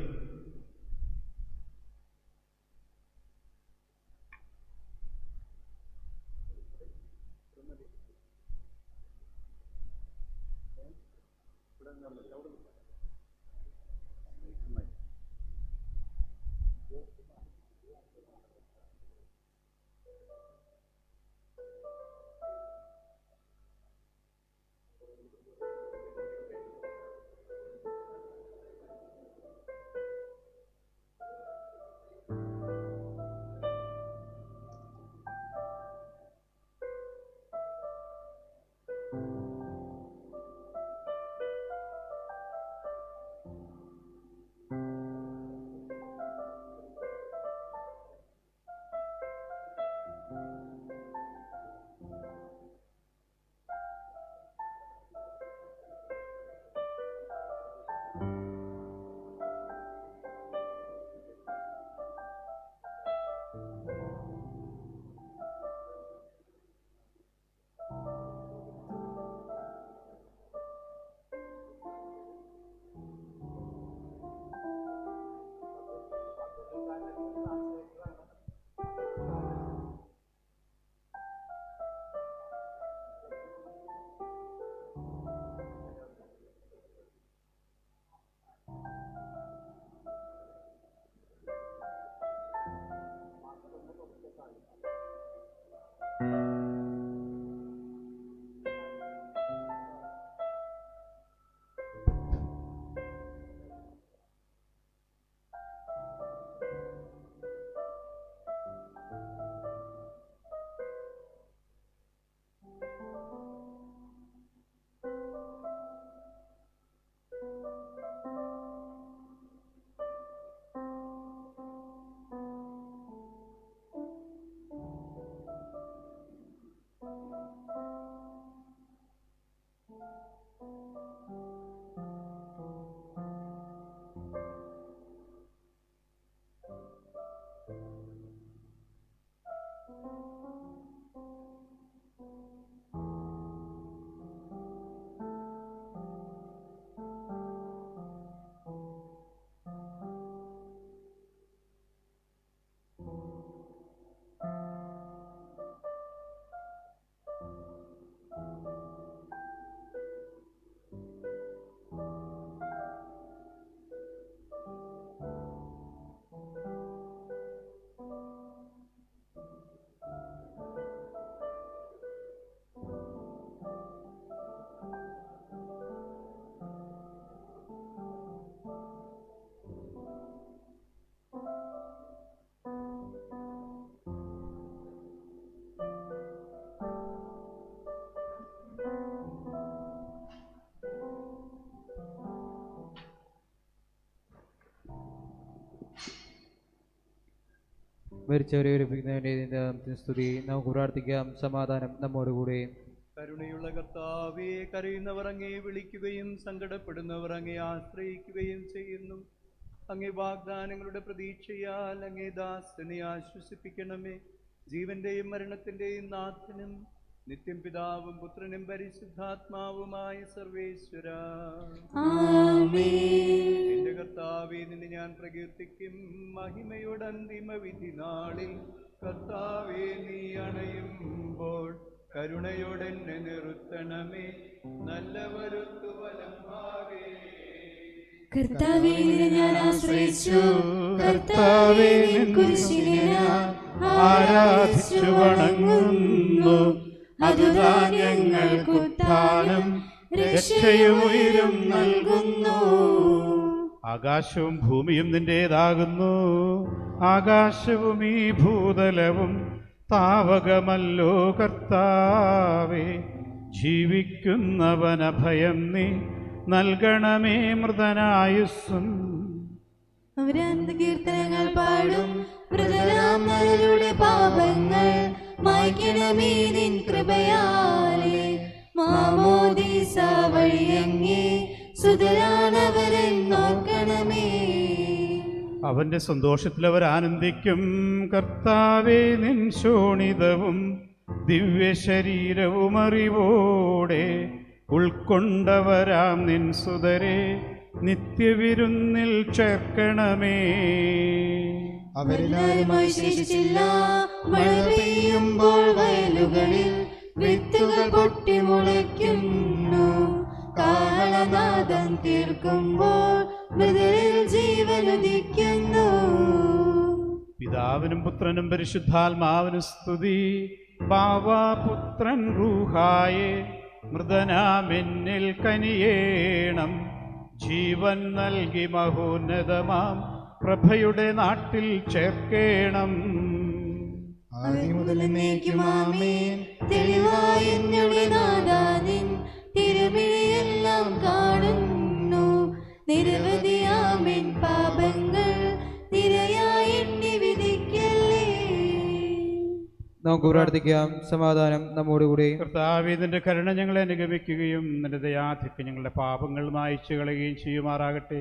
മരിച്ചവരെ ഒരുപ്പിക്കുന്നതിൻ്റെ സ്തുതി. നമുക്ക് പ്രാർത്ഥിക്കാം. സമാധാനം നമ്മോടുകൂടെ. കരുണയുള്ള കർത്താവേ, കരയുന്നവർ അങ്ങേ വിളിക്കുകയും സങ്കടപ്പെടുന്നവർ അങ്ങേ ആശ്രയിക്കുകയും ചെയ്യുന്നു. അങ്ങേ വാഗ്ദാനങ്ങളുടെ പ്രതീക്ഷയാൽ അങ്ങേ ദാസനെ ആശ്വസിപ്പിക്കണമേ. ജീവന്റെയും മരണത്തിന്റെയും നാഥനും നിത്യം പിതാവും പുത്രനും പരിശുദ്ധാത്മാവുമായ സർവേശ്വര, എന്റെ കർത്താവേ, നിന്നെ ഞാൻ പ്രകീർത്തിക്കും. മഹിമയുടെ അന്തിമ വിധി നാളിൽ കർത്താവേ, നീ അണയുമ്പോൾ കരുണയോടെ എന്നെ നിർത്തണമേ. നല്ല വരുത്തു വലംഭാഗേ. കർത്താവേ, ഞാൻ ആശ്രയിച്ചു. കർത്താവേ, നിൻ കുരിശിനെ ഞാൻ ആരാധിച്ചു വണങ്ങുന്നു. അതുതാൻ ഞങ്ങൾക്ക് ഉത്ഥാനം രക്ഷയും ഉയരും നൽകുന്നു. ആകാശവും ഭൂമിയും നിന്റേതാകുന്നു. ആകാശവും ഈ ഭൂതലവും താവകമല്ലോ കർത്താവേ. ജീവിക്കുന്നവനഭയം നീ നൽകണമേ മൃതനായുസ്സും. അവരന്ത കീർത്തനങ്ങൾ പാടും. മൃതരാമരുടെ പാപങ്ങൾ മായ്ക്കണമേ നിൻ കൃപയാലേ. മാമോദീസ വഴിയങ്ങേ സുതരാണവരെന്നോർക്കണമേ. അവന്റെ സന്തോഷത്തിൽ അവർ ആനന്ദിക്കും. കർത്താവേ, നിൻ ശോണിതവും ദിവ്യശരീരവും അറിവോടെ ഉൾക്കൊണ്ടവരാം നിൻ സുതരെ നിത്യവിരുന്നിൽ ചേർക്കണമേ. അവരെല്ലാവരുമായി ശേഷിച്ചില്ല. മഴ പെയ്യുമ്പോൾ വയലുകളിൽ വിത്തുകൾ പൊട്ടി മുളയ്ക്കുന്നു. കാഹളനാദം കേൾക്കുമ്പോൾ മൃതരിൽ ജീവനുദിക്കുന്നു. പിതാവിനും പുത്രനും പരിശുദ്ധാത്മാവിനും സ്തുതി. ബാവാ പുത്രൻ റൂഹായെ മൃതനാമെന്നിൽ കനിയേണം. ജീവൻ നൽകി മഹോന്നതമാം പ്രഭയുടെ നാട്ടിൽ ചേർക്കേണം. ആദിമുതൽ എന്നേക്കും ആമേൻ. തെളിവായ എന്നുടെ നാഥാ, നിൻ തിരുമിഴിയെല്ലാം കാണുന്നു. നിരവധിയാമെൻ പാപങ്ങൾ നിരയായി എണ്ണി വിധിക്കല്ലേ. നമുക്ക് പ്രാർത്ഥിക്കാം. സമാധാനം നമ്മോടുകൂടി. കർത്താവേ, നിന്റെ കരുണ ഞങ്ങളെ അനുഗമിക്കുകയും നിന്റെ ദയാധിക്യം ഞങ്ങളുടെ പാപങ്ങൾ മായ്ച്ചു കളയുകയും ചെയ്യുമാറാകട്ടെ.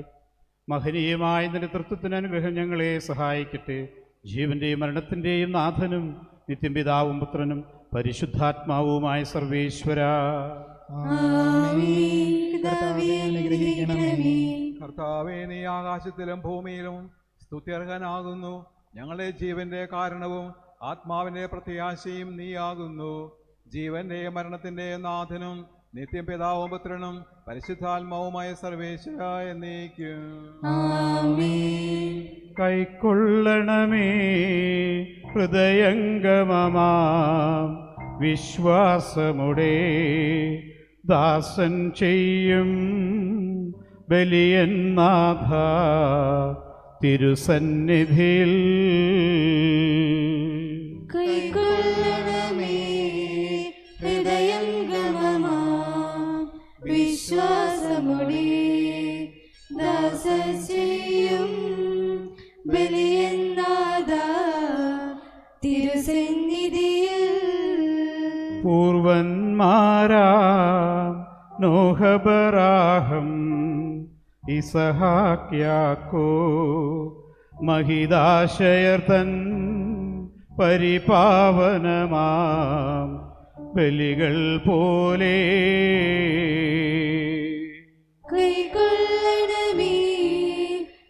മഹനീയമായ നിന്റെ തൃത്വത്തിന് അനുഗ്രഹം ഞങ്ങളെ സഹായിക്കട്ടെ. ജീവന്റെയും മരണത്തിന്റെയും നാഥനും നിത്യം പിതാവും പുത്രനും പരിശുദ്ധാത്മാവുമായ സർവേശ്വര. കർത്താവേ, നീ ആകാശത്തിലും ഭൂമിയിലും സ്തുത്യർഹനാകുന്നു. ഞങ്ങളുടെ ജീവന്റെ കാരണവും ആത്മാവിന്റെ പ്രത്യാശയും നീയാകുന്നു. ജീവന്റെ മരണത്തിന്റെ നാഥനും നിത്യം പിതാവും പുത്രനും പരിശുദ്ധാത്മാവുമായ സർവേശ്വര എന്നേക്കും. കൈക്കൊള്ളണമേ ഹൃദയംഗമമാം വിശ്വാസമുടെ ദാസൻ ചെയ്യും ബലിയൻ നാഥ തിരുസന്നിധിയിൽ. കൈക്കൊള്ളണമേ ഹൃദയംഗമമാം വിശ്വാസമുടെ ദാസൻ ചെയ്യും ബലിയൻ നാഥ തിരുസന്നിധിയിൽ. പൂർവന്മാരാം നോഹബറാഹം ഇസഹാക്യാക്കോ മഹിതാശയർ തൻ പരിപാവനമാം ബലികൾ പോലെ. കൈക്കൊള്ളണമേ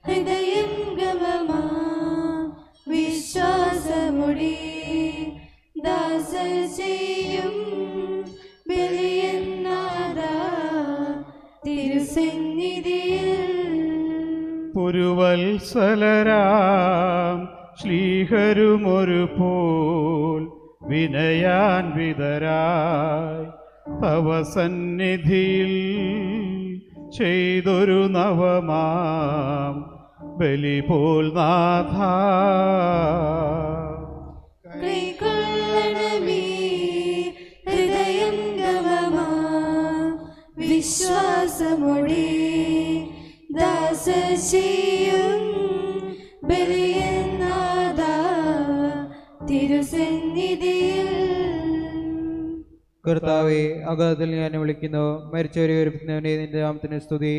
ഹൃദയംഗമമാം വിശ്വാസമുടെ ദാസൻ ചെയ്യും ബലിയൻ നാഥ തിരുസന്നിധിയിൽ. പുരുവത്സലരാം ശ്ലീഹരുമൊരു പോൽ വിനയാൻവിതരായി തവ സന്നിധിയിൽ ചെയ്തൊരു നവമാം ബലി പോൽ നാഥ. കൈക്കൊള്ളണമേ ഹൃദയംഗമമാം വിശ്വാസമുടെ ദാസൻ ചെയ്യും ബലിയൻ നാഥ തിരുസന്നിധിയിൽ. കർത്താവെ, അഗാധത്തിൽ ഞാൻ വിളിക്കുന്നു. മരിച്ചവരെ ഉയർപ്പിക്കുന്നവനെ നിന്റെ നാമത്തിന് സ്തുതി.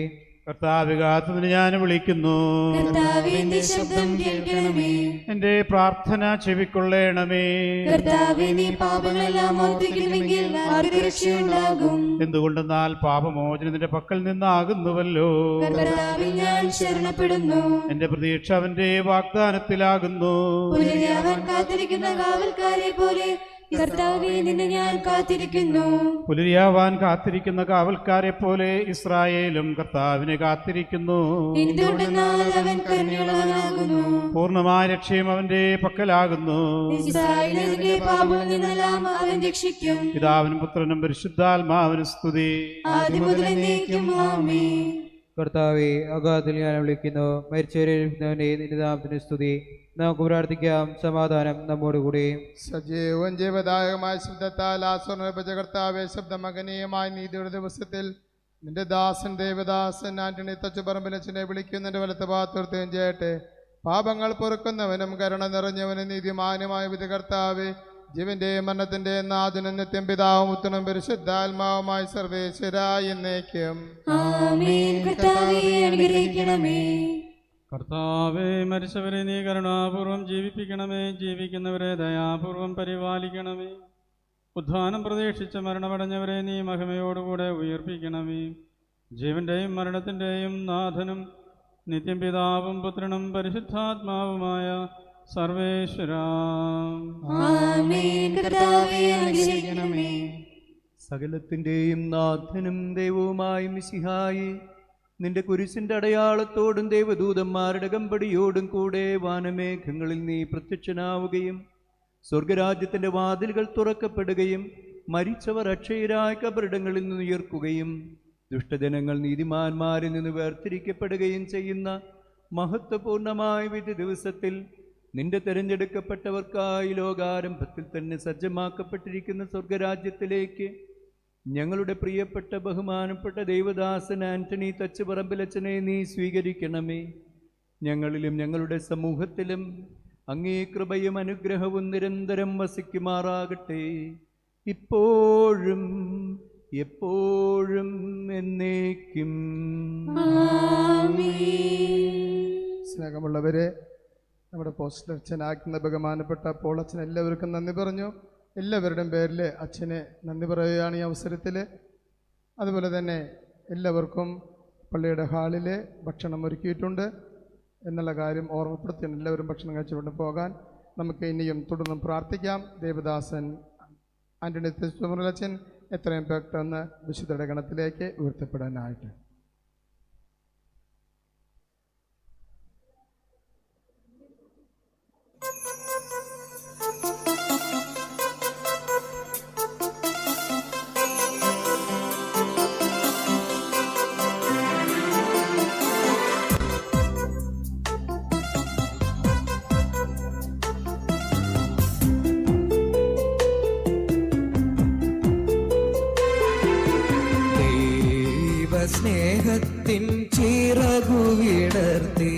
കർത്താവികാത്തതിന് ഞാൻ വിളിക്കുന്നു. കർത്താവിന്റെ ശബ്ദം കേൾക്കണമേ. എന്റെ പ്രാർത്ഥന ചെവിക്കൊള്ളണമേ. കർത്താവേ, നീ പാപങ്ങളെല്ലാം ഓർത്തിരിക്കുമെങ്കിൽ ആർക്ക് രക്ഷയുണ്ടാകും? എന്തുകൊണ്ടെന്നാൽ പാപമോചനം നിന്റെ പക്കൽ നിന്നാകുന്നുവല്ലോ. കർത്താവിൽ ഞാൻ ശരണപ്പെടുന്നു. എന്റെ പ്രതീക്ഷ അവന്റെ വാഗ്ദാനത്തിലാകുന്നു. പുലരിയാവാൻ കാത്തിരിക്കുന്ന കാവൽക്കാരെ പോലെ കർത്താവേ, നിന്നെ ഞാൻ കാത്തിരിക്കുന്നു. പുലരിയാവാൻ കാത്തിരിക്കുന്ന കാവൽക്കാരെ പോലെ ഇസ്രായേലും കർത്താവിനെ കാത്തിരിക്കുന്നു. എന്തുകൊണ്ടെന്നാൽ അവൻ കരുണയുള്ളവനാകുന്നു. പൂർണ്ണമായ രക്ഷയും അവന്റെ പക്കലാകുന്നു. ഇസ്രായേലിന്റെ പാപങ്ങളിൽ നിന്നെല്ലാം അവൻ രക്ഷിക്കും. പിതാവിനും പുത്രനും പരിശുദ്ധാത്മാവിനും സ്തുതി. ആദ്യം മുതൽ എന്നേക്കും ആമേൻ. കർത്താവെ, അഗാധത്തിൽ ഞാൻ വിളിക്കുന്നു. മരിച്ചവരെ ഉയർപ്പിക്കുന്നവനെ നിന്റെ നാമത്തിന് സ്തുതി. നമുക്ക് പ്രാർത്ഥിക്കാം. സമാധാനം നമ്മോടുകൂടി. സജീവവും ജീവദായകമായ ശബ്ദത്താൽ ആസ്വർണിപ്പിച്ച കർത്താവെ, ശബ്ദമകനീയമായ നീതിയുടെ ദിവസത്തിൽ നിന്റെ ദാസൻ ദേവദാസൻ ആന്റണി തച്ചുപറമ്പിലച്ചനെ വിളിക്കും. നിന്റെ വലത്ത് ഭാഗത്തുർത്തുകയും ചെയ്യട്ടെ. പാപങ്ങൾ പൊറുക്കുന്നവനും കരുണ നിറഞ്ഞവനും നീതിമാനുമായ വിധി കർത്താവെ, ജീവന്റെ മരണത്തിന്റെ നാഥനും നിത്യം പിതാവും പുത്രനും പരിശുദ്ധാത്മാവുമായി സർവേശ്വരായ എന്നേക്കും. കർത്താവേ, മരിച്ചവരെ നീ കരുണാപൂർവം ജീവിപ്പിക്കണമേ. ജീവിക്കുന്നവരെ ദയാപൂർവം പരിപാലിക്കണമേ. ഉദ്ധാനം പ്രതീക്ഷിച്ച് മരണമടഞ്ഞവരെ നീ മഹിമയോടുകൂടെ ഉയർപ്പിക്കണമേ. ജീവന്റെയും മരണത്തിന്റെയും നാഥനും നിത്യം പിതാവും പുത്രനും പരിശുദ്ധാത്മാവുമായ സർവേശ്വരാ. സകലത്തിൻ്റെയും നാഥനും ദൈവവുമായ മിശിഹായി, നിന്റെ കുരിശിന്റെ അടയാളത്തോടും ദൈവദൂതന്മാരുടെ കമ്പടിയോടും കൂടെ വാനമേഘങ്ങളിൽ നീ പ്രത്യക്ഷനാവുകയും സ്വർഗരാജ്യത്തിന്റെ വാതിലുകൾ തുറക്കപ്പെടുകയും മരിച്ചവർ അക്ഷയരായ കബറിടങ്ങളിൽ നിന്ന് ഉയർക്കുകയും ദുഷ്ടജനങ്ങൾ നീതിമാന്മാരിൽ നിന്ന് വേർതിരിക്കപ്പെടുകയും ചെയ്യുന്ന മഹത്വപൂർണമായ വിധി ദിവസത്തിൽ നിന്റെ തിരഞ്ഞെടുക്കപ്പെട്ടവർക്കായി ലോകാരംഭത്തിൽ തന്നെ സജ്ജമാക്കപ്പെട്ടിരിക്കുന്ന സ്വർഗരാജ്യത്തിലേക്ക് ഞങ്ങളുടെ പ്രിയപ്പെട്ട ബഹുമാനപ്പെട്ട ദൈവദാസൻ ആന്റണി തച്ചുപറമ്പിലച്ചനെ നീ സ്വീകരിക്കണമേ. ഞങ്ങളിലും ഞങ്ങളുടെ സമൂഹത്തിലും അങ്ങേ കൃപയും അനുഗ്രഹവും നിരന്തരം വസിക്കുമാറാകട്ടെ, ഇപ്പോഴും എപ്പോഴും എന്നേക്കും. സ്നേഹമുള്ളവരെ, നമ്മുടെ പോസ്റ്റൽ അച്ഛനാക്കുന്ന ബഹുമാനപ്പെട്ട പോൾ അച്ഛൻ എല്ലാവർക്കും നന്ദി പറഞ്ഞു. എല്ലാവരുടെയും പേരിൽ അച്ഛനെ നന്ദി പറയുകയാണ് ഈ അവസരത്തിൽ. അതുപോലെ തന്നെ എല്ലാവർക്കും പള്ളിയുടെ ഹാളിൽ ഭക്ഷണം ഒരുക്കിയിട്ടുണ്ട് എന്നുള്ള കാര്യം ഓർമ്മപ്പെടുത്തിയാണ് എല്ലാവരും ഭക്ഷണം കഴിച്ചുകൊണ്ട് പോകാൻ. നമുക്ക് ഇനിയും തുടർന്നും പ്രാർത്ഥിക്കാം. ദേവദാസൻ ആൻ്റണി തച്ചുപറമ്പിലച്ഛൻ എത്രയും പെട്ടെന്ന് വിശുദ്ധയുടെ ഗണത്തിലേക്ക് ഉയർത്തപ്പെടാനായിട്ട്. സ്നേഹത്തിൻ ചിറകു വിടർത്തി